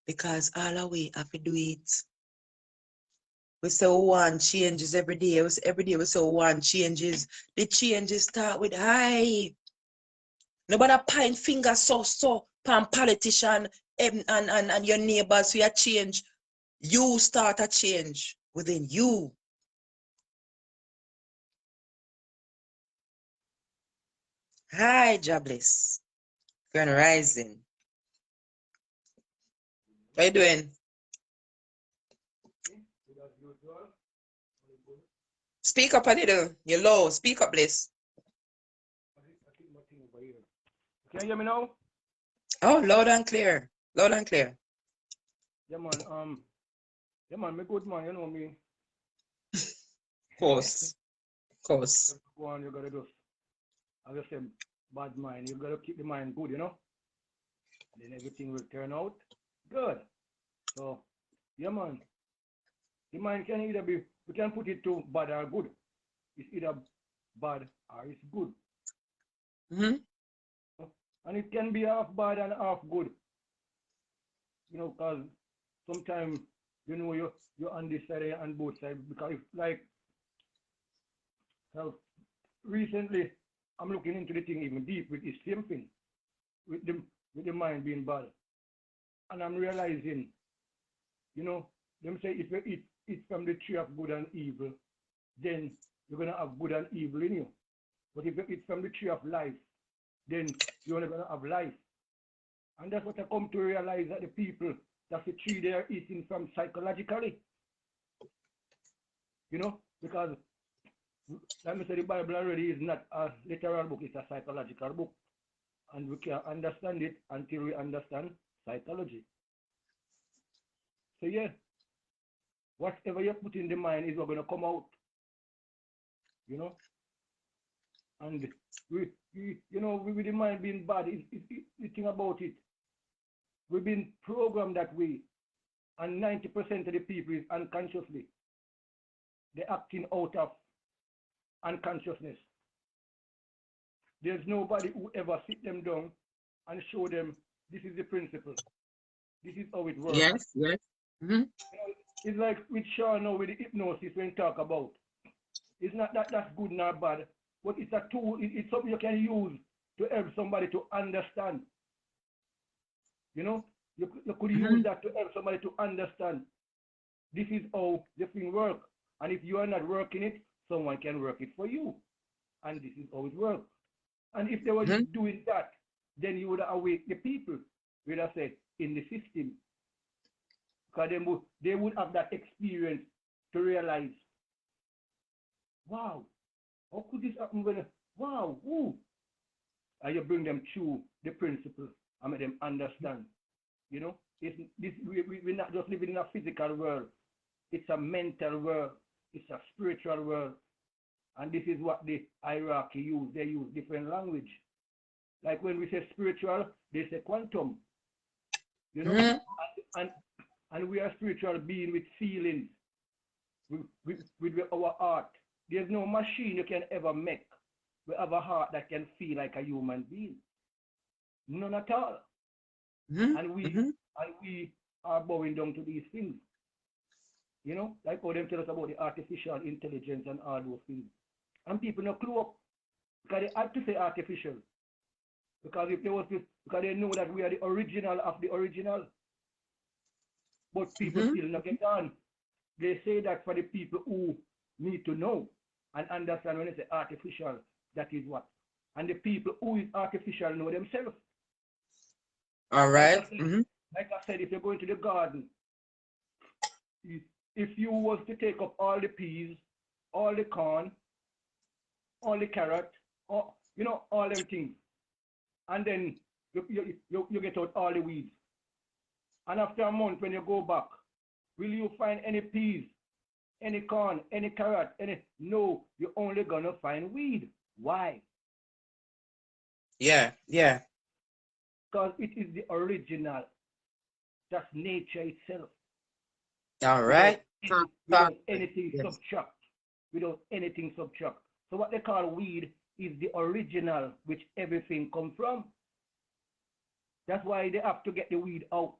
Because all our way have to do it. We say we want changes every day. Every day we say we want changes. The changes start with high. Nobody point finger so pan politician and your neighbors for your change. You start a change within you. Hi, Djgrace. Grand Rising. How you doing? Speak up a little. You're low. Speak up, Bliss. Can you hear me now? Oh, loud and clear. Loud and clear. Yeah, man, me good man, you know me. Course. Course. Go on, you gotta just, as I said, bad mind. You gotta keep the mind good, you know? Then everything will turn out good. So, yeah, man. The mind can either be, we can put it to bad or good. It's either bad or it's good. Mm-hmm. And it can be half bad and half good. You know, because sometimes, you know, you're on this side and both sides. Because if, like, recently, I'm looking into the thing even deep with the same thing, with the mind being bad. And I'm realizing, you know, them say if you eat from the tree of good and evil, then you're gonna have good and evil in you. But if you eat from the tree of life, then you're only gonna have life. And that's what I come to realize, that the people, that's the tree they are eating from psychologically. You know, because like I said, the Bible already is not a literal book, it's a psychological book. And we can't understand it until we understand psychology. So yeah, whatever you put in the mind is what's going to come out. You know? And with the mind being bad, the thing about it, we've been programmed that way. And 90% of the people is unconsciously. They're acting out of unconsciousness. There's nobody who ever sit them down and show them this is the principle. This is how it works. Yes, yes. Mm-hmm. It's like with Sean now with the hypnosis when talk about. It's not that that's good nor bad, but it's a tool. It's something you can use to help somebody to understand. You know, you could use that to help somebody to understand. This is how the thing works. And if you are not working it, someone can work it for you. And this is how it works. And if they were doing that, then you would awake the people, would have said, in the system. Because they would have that experience to realize, wow, how could this happen? Wow, ooh. And you bring them through the principle. and make them understand. You know, we're not just living in a physical world. It's a mental world. It's a spiritual world. And this is what the hierarchy use. They use different language. Like when we say spiritual, they say quantum. You know, and we are spiritual being with feelings, with our heart. There's no machine you can ever make. We have a heart that can feel like a human being. None at all. And we are bowing down to these things. You know, like how them tell us about the artificial intelligence and all those things. And people no clue up because they had to say artificial. Because if they was to, because they know that we are the original of the original. But people still not get on. They say that for the people who need to know and understand when they say artificial, that is what. And the people who is artificial know themselves. All right. Like I said, if you're going to the garden, if you was to take up all the peas, all the corn, all the carrot, all, you know, all them things, and then you get out all the weeds. And after a month, when you go back, will you find any peas, any corn, any carrot, any? No, you're only gonna find weed. Why? Yeah. Because it is the original. That's nature itself. All right. Without anything subtract. Without anything subtract. So what they call weed is the original, which everything comes from. That's why they have to get the weed out.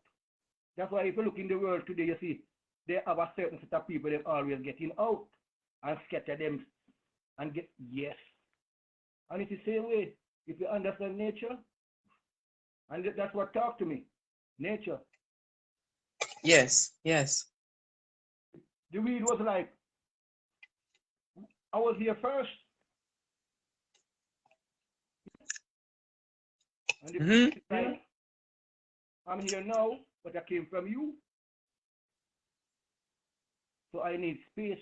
That's why if you look in the world today, you see, they have a certain set of people that always getting out and scatter them and get, yes. And it's the same way, if you understand nature, and that's what talk to me, nature. Yes. The weed was like, I was here first. And the like, I'm here now, but I came from you. So I need space.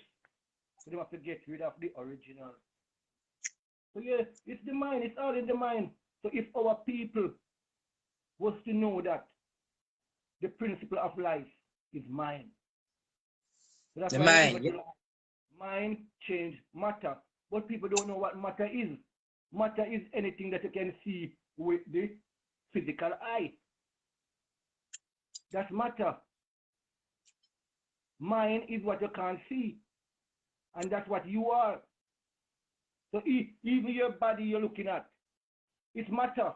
So they have to get rid of the original. So yeah, it's the mind, it's all in the mind. So if our people was to know that the principle of life is mind. So that's The why mind. Mind change matter. But people don't know what matter is. Matter is anything that you can see with the physical eye. That's matter. Mind is what you can't see. And that's what you are. So even your body you're looking at, it's matter.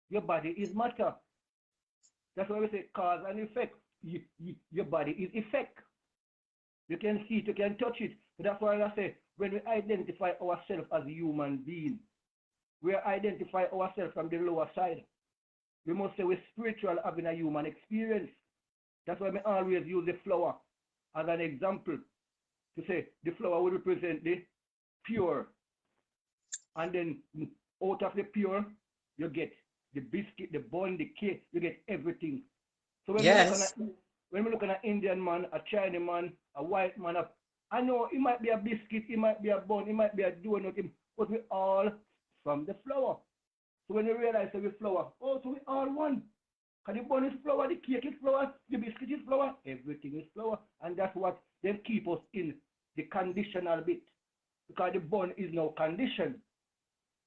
Your body is matter. That's why we say cause and effect. Your body is effect. You can see it, you can touch it. So that's why I say when we identify ourselves as a human being, we identify ourselves from the lower side. We must say we're spiritual having a human experience. That's why I always use the flower as an example to say the flower will represent the pure. And then out of the pure, you get the biscuit, the bun, the cake, you get everything. So when we look at an Indian man, a Chinese man, a white man, I know it might be a biscuit, it might be a bun, it might be a donut, but we all from the flour. So when you realize that we flour, oh, so we all one. Because the bun is flour, the cake is flour, the biscuit is flour, everything is flour. And that's what then keep us in the conditional bit. Because the bun is now conditioned.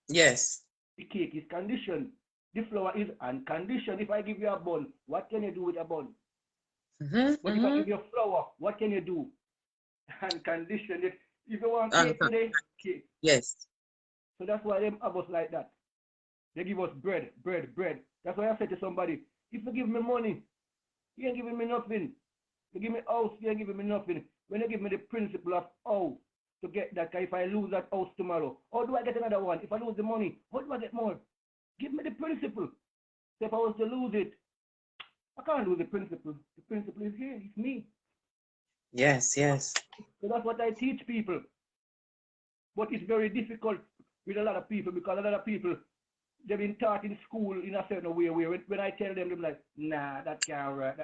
Yes. The cake is conditioned. The flour is unconditioned. If I give you a bun, what can you do with a bun? But if I give you flour, what can you do? Unconditioned. If you want cake today, cake. Yes. So that's why them have us like that. They give us bread. That's why I said to somebody, if you give me money, you ain't giving me nothing. You give me house, you ain't giving me nothing. When you give me the principle of how to get that, if I lose that house tomorrow, how do I get another one? If I lose the money, how do I get more? Give me the principle. So if I was to lose it, I can't lose the principle. The principle is here, it's me. Yes. So that's what I teach people. But it's very difficult with a lot of people because a lot of people, they've been taught in school in a certain way where when I tell them, they're like, nah, that can't work.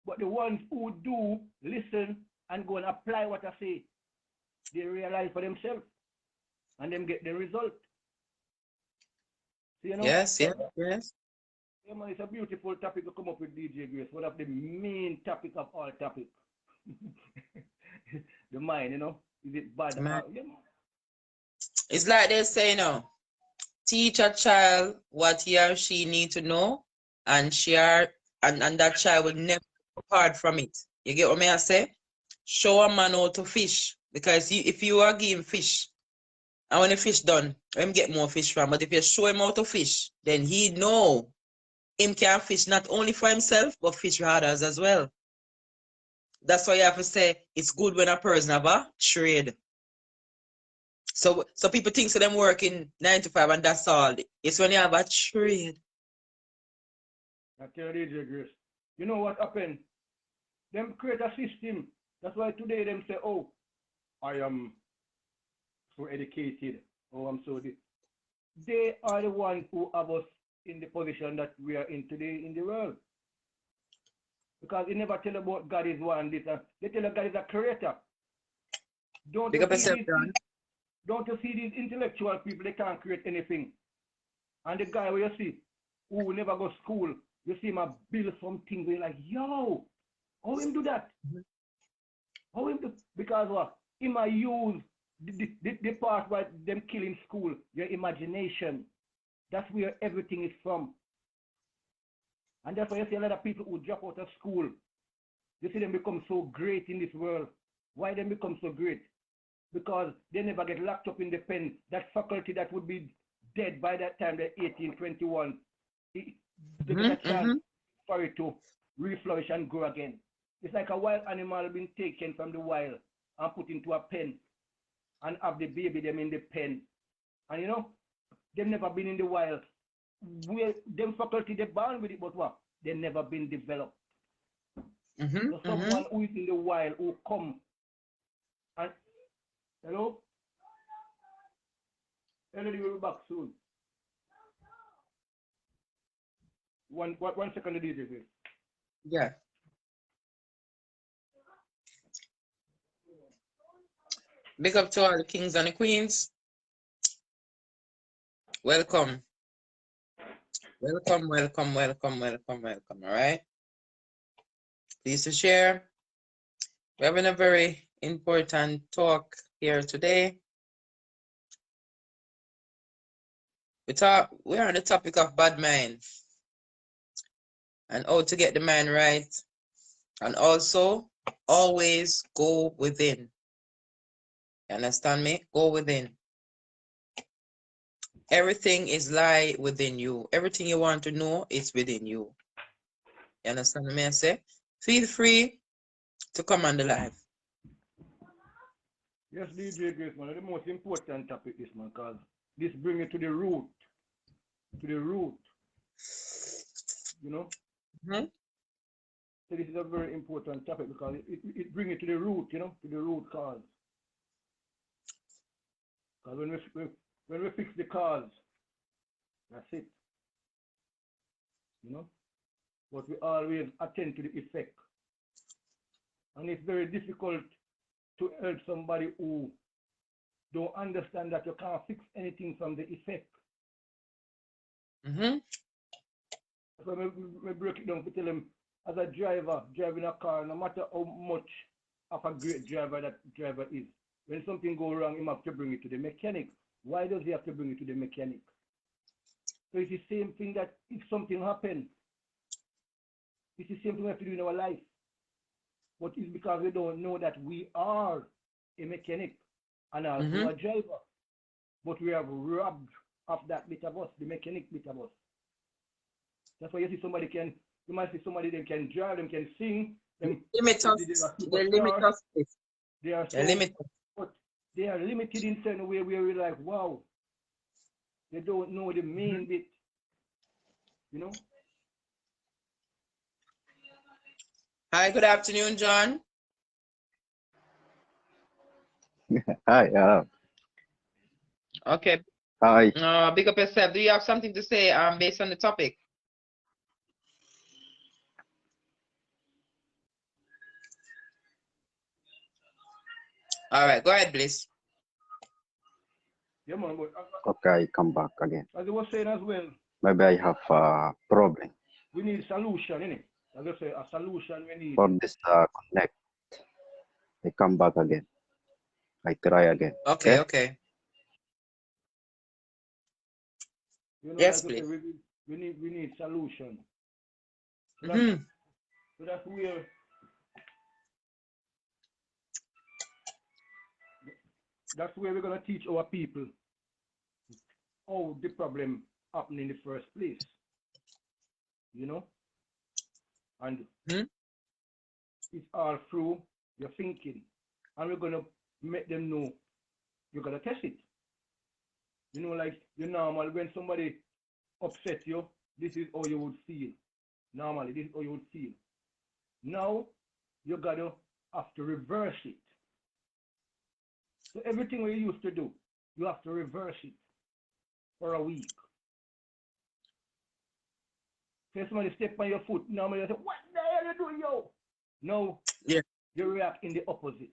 But the ones who do listen and go and apply what I say, they realize for themselves and then get the result. So, you know, Yes. Yeah, man, it's a beautiful topic to come up with Djgrace. One of the main topic of all topics. The mind, you know, is it bad? Man. Yeah. It's like they say, teach a child what he or she need to know, and and that child will never depart from it. You get what I say? Show a man how to fish, because if you are giving fish, and when the fish done, him get more fish from. But if you show him how to fish, then he know him can fish not only for himself, but fish for others as well. That's why you have to say it's good when a person have a trade. So people think so them working 9 to 5 and that's all. It's when you have a trade. I tell you, Djgrace. You know what happened? Them create a system. That's why today them say, oh, I am so educated. Oh, I'm so this. They are the ones who have us in the position that we are in today in the world. Because they never tell about God is one, this. They tell you God is a creator. Don't you see these intellectual people, they can't create anything. And the guy where you see, who never go to school, you see him build something where you're like, yo, how him do that? How him do? Because what? He might use the part where them kill in school, your imagination. That's where everything is from. And that's why you see a lot of people who drop out of school. You see them become so great in this world. Why they become so great? Because they never get locked up in the pen. That faculty that would be dead by that time, they're 18, 21. They get a chance for it to reflourish and grow again. It's like a wild animal being taken from the wild and put into a pen and have the baby them in the pen. And you know, they've never been in the wild. Them faculty, they're born with it, but what? They've never been developed. So someone who is in the wild, who come and, hello? Hello, we'll be back soon. One second, DJ. Yeah. Big up to all the kings and the queens. Welcome. Welcome. All right. Please to share. We're having a very important talk here today. We're on the topic of bad mind and how to get the mind right, and also always go within. You understand me? Go within. Everything is lie within you. Everything you want to know is within you. You understand me? I say, feel free to come on the live. Yes, Djgrace, man, the most important topic is, man, because this brings it to the root. You know? So this is a very important topic because it brings it to the root, you know, to the root cause. Because when we fix the cause, that's it. You know? But we always attend to the effect. And it's very difficult to help somebody who don't understand that you can't fix anything from the effect. So we break it down to tell them, as a driver, driving a car, no matter how much of a great driver that driver is, when something goes wrong, he have to bring it to the mechanic. Why does he have to bring it to the mechanic? So it's the same thing that if something happens, it's the same thing we have to do in our life. But it's because we don't know that we are a mechanic and also a driver. But we have robbed of that bit of us, the mechanic bit of us. That's why you see somebody you might see somebody that can drive, them can sing. Them, limit us. They limit us. But they are limited in certain way where we're like, wow, they don't know the main bit, you know? Hi, good afternoon, John. Hi. Okay. Hi. Big up yourself. Do you have something to say based on the topic? All right, go ahead, please. Yeah, man. Okay, come back again. As I was saying as well. Maybe I have a problem. we need solution, innit? As I say, a solution we need. For this connect, I come back again. I try again. Okay. You know, Yes, like I say, please. we need solution. So Mm-hmm. that's where we're gonna teach our people how the problem happened in the first place. You know? And Mm-hmm. it's all through your thinking. And we're gonna make them know you're gonna test it. You know, like the normal when somebody upset you, this is how you would feel. Normally, this is how you would feel. Now you gotta have to reverse it. So everything we used to do, you have to reverse it for a week. Say somebody step on your foot, normally you say, what the hell are you doing, yo? No, Yeah. you react in the opposite.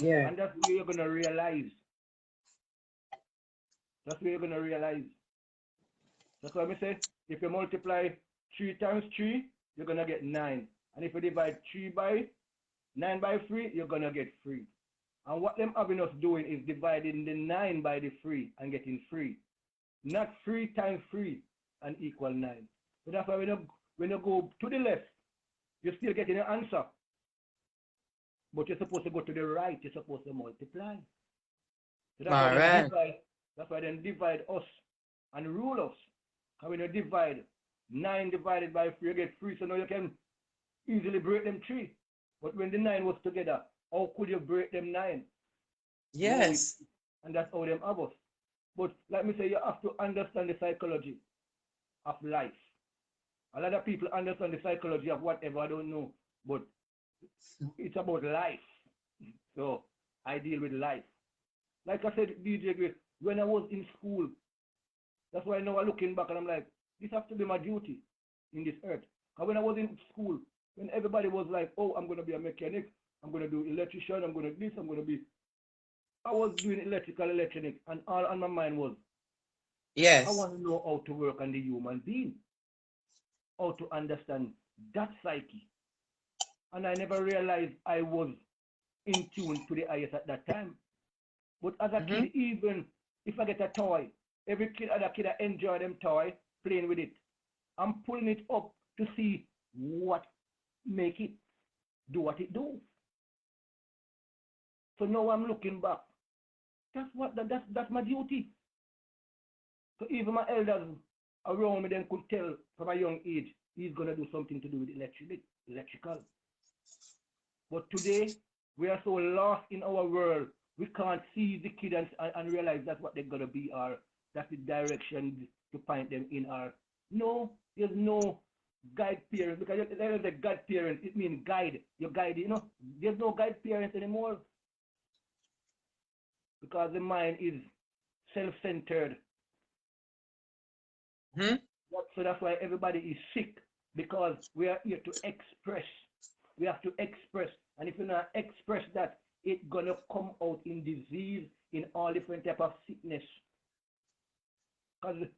Yeah. And that's where you're gonna realize. That's where you're gonna realize. That's why I say, if you multiply 3 times 3, you're gonna get 9. And if you divide 9 by 3, you're gonna get 3. And what them having us doing is dividing the 9 by the 3 and getting 3. Not 3 times 3 and equal 9. So that's why when you go to the left, you're still getting an answer. But you're supposed to go to the right, you're supposed to multiply. So that's why they divide, that's why they divide us and rule us. And when you divide 9 divided by 3, you get 3, so now you can easily break them 3. But when the 9 was together, how could you break them 9? Yes. No, and that's how them have us. But like me say, you have to understand the psychology of life. A lot of people understand the psychology of whatever, I don't know. But it's about life. So I deal with life. Like I said, Djgrace, when I was in school, that's why now I'm looking back and I'm like, this has to be my duty in this earth. And when I was in school, when everybody was like, oh, I'm going to be a mechanic, I'm going to do electrician, I'm going to this, I'm going to be, I was doing electronic, and all on my mind was, Yes. I want to know how to work on the human being, how to understand that psyche. And I never realized I was in tune to the highest at that time. But as a kid, even if I get a toy, every kid, other kid, I enjoy them toy, playing with it. I'm pulling it up to see what make it do what it do. So now I'm looking back. That's my duty. So even my elders around me then could tell from a young age he's gonna do something to do with electrical. But today we are so lost in our world, we can't see the kid and realize that's what they're gonna be, or that's the direction to point them in. Or no, there's no guide parents, because there's a guide parents, it means guide. You guide, you know, there's no guide parents anymore. Because the mind is self-centered. So that's why everybody is sick, because we are here to express. We have to express. And if you not express that, it's going to come out in disease, in all different type of sickness. Because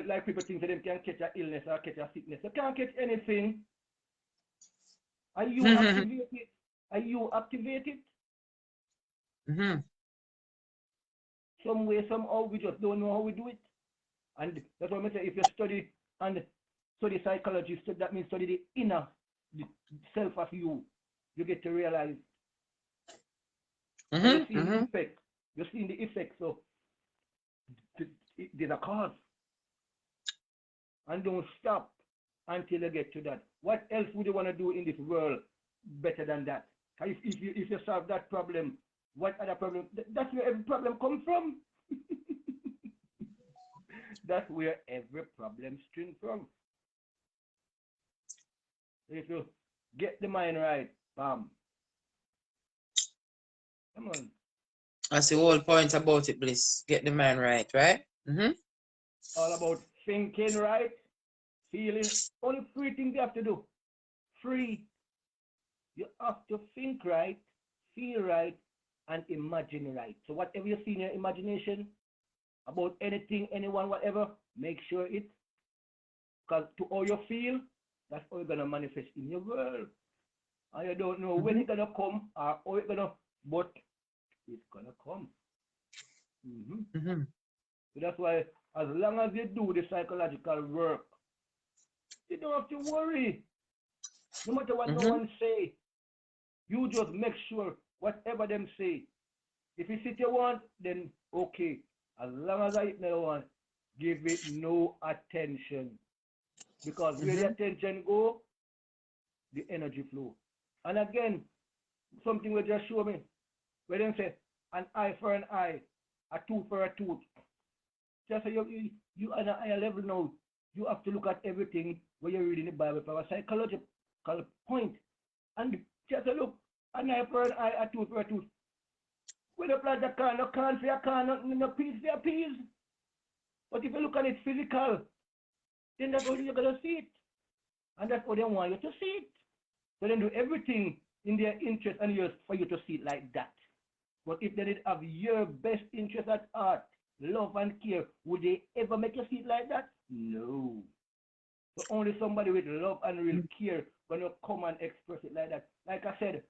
like people think that they can catch an illness or catch a sickness. You can't catch anything. Are you activated? Are you activated? Some way, somehow, we just don't know how we do it. And that's why I say, if you study psychology, that means study the inner self of you, you get to realize. You see the effect. You're seeing the effect. So there's a cause. And don't stop until you get to that. What else would you want to do in this world better than that? If you solve that problem, what other problem? That's where every problem comes from. That's where every problem springs from. If you get the mind right, bam. Come on. That's the whole point about it, Bliss. Get the mind right, right? All about thinking right, feeling. Only 3 things you have to do. 3. You have to think right, feel right, and imagine right. So whatever you see in your imagination about anything, anyone, whatever, make sure it Because to how you feel, that's how you're going to manifest in your world. And you don't know when it's going to come or how it's going to, but it's going to come. So that's why, as long as you do the psychological work, you don't have to worry. No matter what no one say, you just make sure whatever them say. If it's it you want, then okay. As long as I no want, give it no attention. Because where the attention go, the energy flow. And again, something will just show me. Where they say, an eye for an eye, a tooth for a tooth. Just so you are at a higher level now. You have to look at everything when you're reading the Bible from a psychological point. And just look, an eye for an eye, a tooth for a tooth. When you apply the can, no can for a can, no piece for a piece. But if you look at it physical, then that's how you're going to see it. And that's how they want you to see it. So then do everything in their interest and yours for you to see it like that. But if they did have your best interest at heart, love and care, would they ever make you see it like that? No. So only somebody with love and real care when you come and express it like that. Like I said,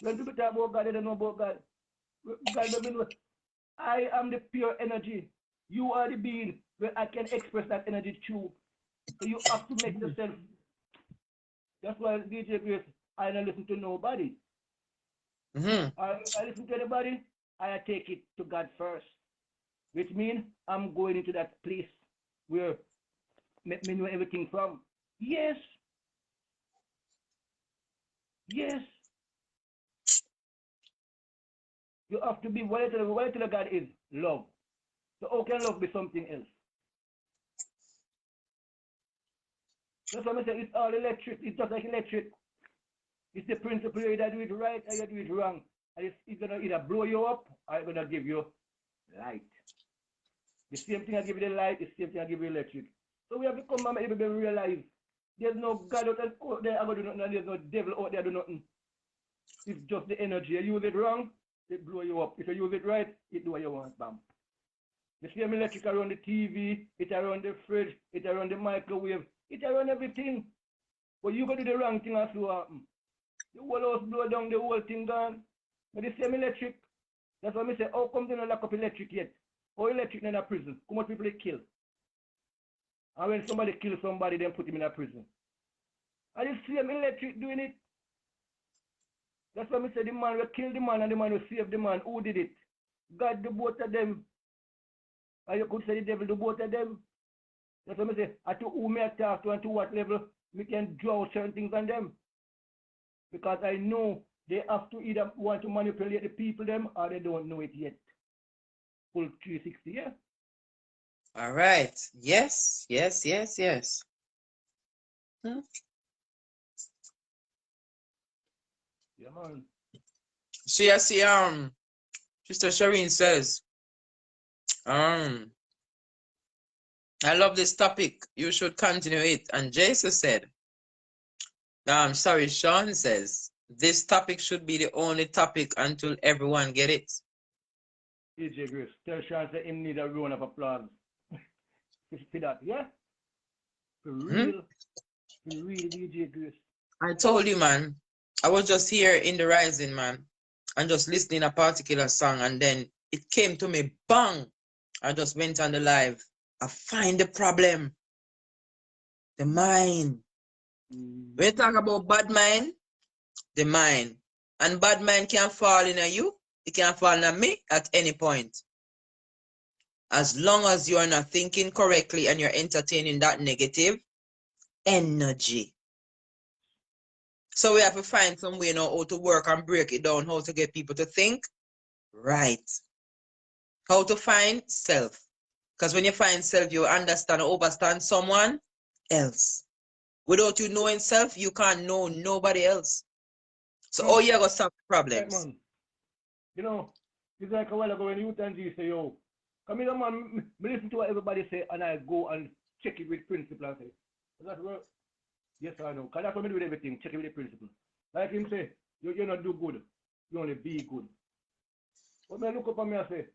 when people talk about God, they don't know about God. God doesn't know. I am the pure energy. You are the being where I can express that energy through. So you have to make yourself. That's why Djgrace, I don't listen to nobody. I listen to anybody, I take it to God first. Which means I'm going into that place where me know everything from. Yes. Yes. You have to be what God is love. So how can love be something else? That's why I say it's all electric. It's just like electric. It's the principle. You either do it right or you do it wrong. And it's gonna either blow you up or it's gonna give you light. The same thing I give you the light, the same thing I give you electric. So we have to come and make people realize there's no God out there I'm gonna do nothing, and there's no devil out there do nothing. It's just the energy. You use it wrong, it blow you up. If you use it right, it do what you want, bam. The same electric around the TV, it around the fridge, it around the microwave, it around everything. But you go do the wrong thing and so happen. The whole house blow down, the whole thing gone. But the same electric. That's why I say, how come they don't lock up electric yet? Or electric in a prison? How much people they kill? And when somebody kills somebody, then put him in a prison. And the same electric doing it. That's why I say the man will kill the man and the man will save the man. Who did it? God do both of them. And you could say the devil do both of them. That's why I say, to whom I talk to and to what level we can draw certain things on them. Because I know they have to either want to manipulate the people them or they don't know it yet. Full 360, yeah? All right. Yes. Yeah, man. See, I see, Sister Shireen says, I love this topic. You should continue it. And Jason said, Sean says, this topic should be the only topic until everyone get it. Djgrace, tell Sean that him need a round of applause. See that, yeah? For real, Djgrace. I told you, man, I was just here in the rising, man, and just listening a particular song, and then it came to me, bang! I just went on the live. I find the problem. The mind. When you talk about bad mind, the mind. And bad mind can fall in you. It can fall on me at any point. As long as you are not thinking correctly and you're entertaining that negative energy. So we have to find some way now how to work and break it down, how to get people to think right. How to find self. Because when you find self, you understand or understand someone else. Without you knowing self, you can't know nobody else. So all you got some problems. Right, man. You know, it's like a while ago when you and G say, yo, come here, man, me listen to what everybody say and I go and check it with principle and say, that's what, yes I know. Because that's what I do with everything, check it with the principle. Like him say, you're not do good, you only be good. But when I look up on me and say,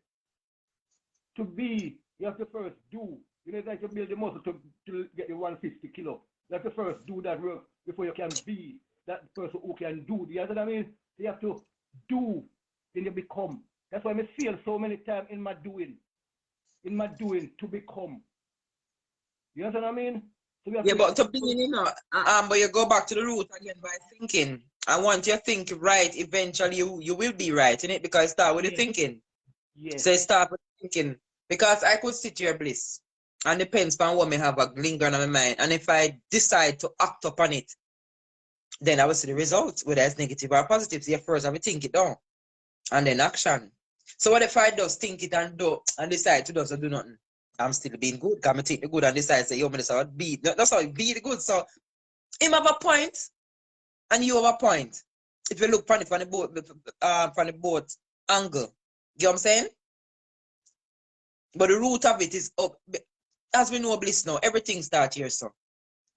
to be, you have to first do. You know, like to build the muscle to get the 150 kilo. You have to first do that work before you can be that person who can do. You know what I mean? You have to do, then you become. That's why I fail so many times in my doing to become. You know what I mean? So Yeah, but to being, but you go back to the root again by thinking. And once you think right, eventually you will be right in it because it start with the thinking. Yes. So it start with thinking. Because I could sit here bliss. And depends on what may have a lingering on my mind. And if I decide to act upon it, then I will see the results, whether it's negative or positive. So you first have to think it down. And then action. So what if I just think it and do and decide to just do nothing? I'm still being good. Because I take the good and decide say, yo, that's how it be. That's how it be the good. So him have a point and you have a point. If you look from the boat angle. You know what I'm saying? But the root of it is up. As we know, bliss now, everything starts here, so.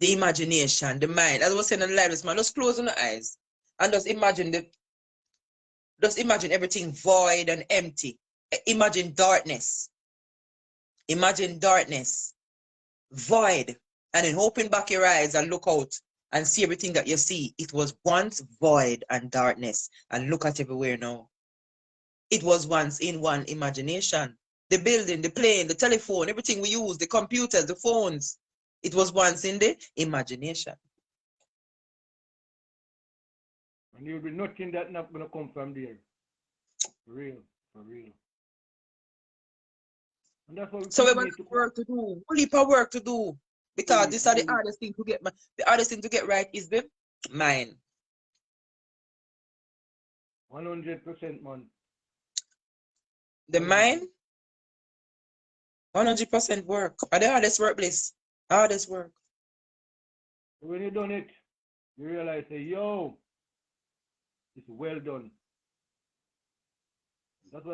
The imagination, the mind. As I was saying in the live, man, just close on the eyes and just imagine everything void and empty. Imagine darkness. Imagine darkness. Void. And then open back your eyes and look out and see everything that you see. It was once void and darkness. And look at everywhere now. It was once in one imagination. The building, the plane, the telephone, everything we use, the computers, the phones. It was once in the imagination. And there will be nothing that's not going to come from there. For real. And that's what So we have work to do. Whole heap of work to do. Because this is the hardest thing to get. The hardest thing to get right is the mind. 100%, man. The mind, 100% work. And the hardest work, bliss. Hardest work. When you done it, you realize, say, yo, it's well done. That's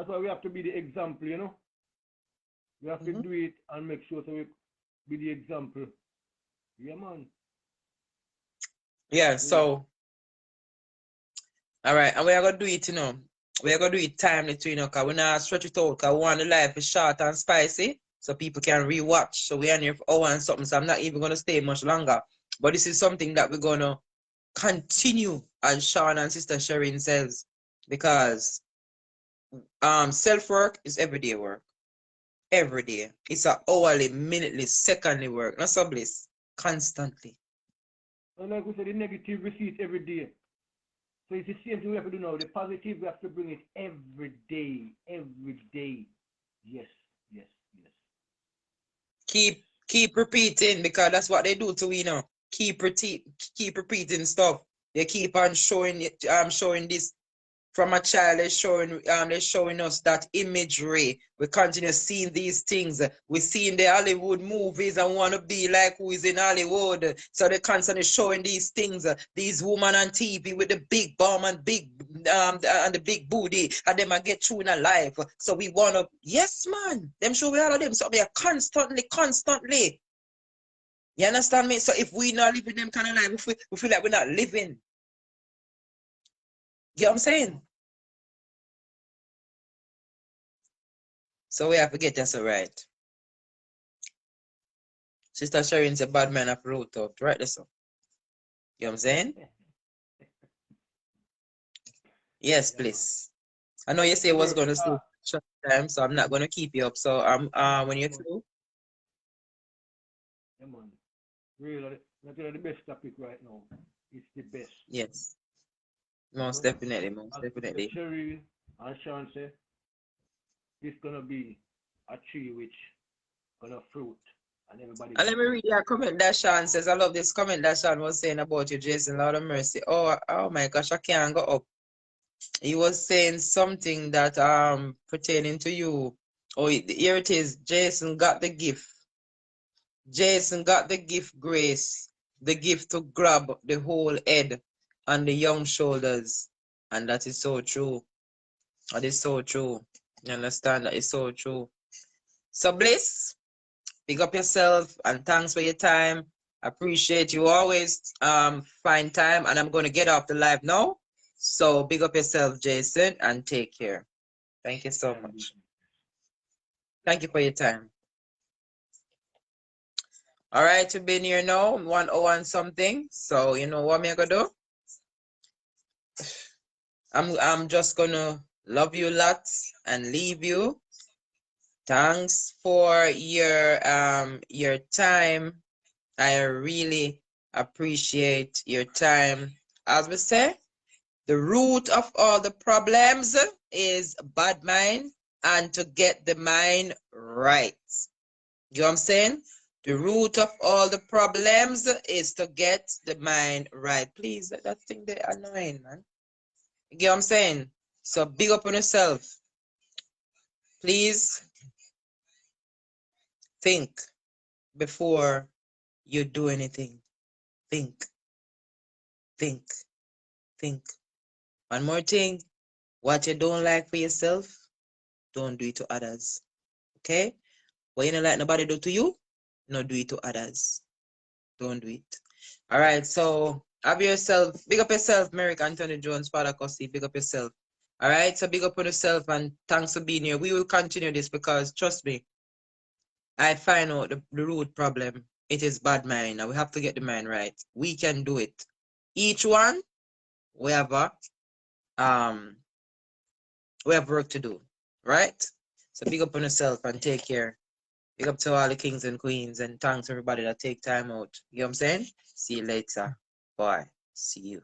why we have to be the example, you know. We have to do it and make sure so we be the example. Yeah, man. Yeah, so all right, and we are gonna do it, you know. We are gonna do it timely too, you know, because we're not stretch it out because we want the life is short and spicy so people can rewatch. So we're on here for hour and something, so I'm not even gonna stay much longer. But this is something that we're gonna continue, as Sean and Sister Shireen says, because self-work is everyday work. Every day. It's a hourly, minutely, secondly work. Not so bliss. Constantly. And like we said, the negative receipt every day. So it's the same thing we have to do now. The positive, we have to bring it every day. Every day. Yes. Keep repeating because that's what they do to we know. Keep repeating stuff. They keep on showing it, showing this from a child. They're showing us that imagery. We continue seeing these things. We see in the Hollywood movies and want to be like who is in Hollywood. So they're constantly showing these things. These women on TV with the big bum and the big booty, and them I get through in a life. So we want to, yes, man. Them show we all of them. So we are constantly. You understand me? So if we not living them kind of life, we feel like we're not living. You know what I'm saying? So we have to get this right. Sister Shireen's a bad man of root out, right? This one. You know what I'm saying? Yes, please. I know you say I was going to stay short time, so I'm not going to keep you up. So when you're through. Yeah, man. Really, that's the best topic right now. It's the best. Yes. Most definitely. Sherry and Sean say, it's gonna be a tree which gonna fruit and everybody. And let me read your comment that Sean says. I love this comment that Sean was saying about you, Jason. Lord of mercy. Oh my gosh, I can't go up. He was saying something that pertaining to you. Oh, here it is. Jason got the gift. Jason got the gift, Grace. The gift to grab the whole head and the young shoulders. And that is so true. That is so true. You understand? That is so true. So Bliss, pick up yourself and thanks for your time. Appreciate you always find time, and I'm going to get off the live now. So big up yourself, Jason, and take care. Thank you so much. Thank you for your time. All right, you've been here now, 1 hour and something. So you know what me gonna do? I'm just gonna love you lots and leave you. Thanks for your time. I really appreciate your time. As we say, the root of all the problems is bad mind and to get the mind right. You know what I'm saying? The root of all the problems is to get the mind right. Please, that thing they annoying, man. You get what I'm saying? So big up on yourself. Please think before you do anything. Think, think, think. One more thing, what you don't like for yourself, don't do it to others. Okay? What you don't like nobody do to you, no do it to others. Don't do it. All right, so have yourself, big up yourself, Merrick Anthony Jones, Father Cossi, big up yourself. All right, so big up on yourself and thanks for being here. We will continue this because trust me, I find out the root problem. It is bad mind, and we have to get the mind right. We can do it. Each one, we have work to do, right? So big up on yourself and take care. Big up to all the kings and queens and thanks everybody that take time out. You know what I'm saying? See you later. Bye. See you.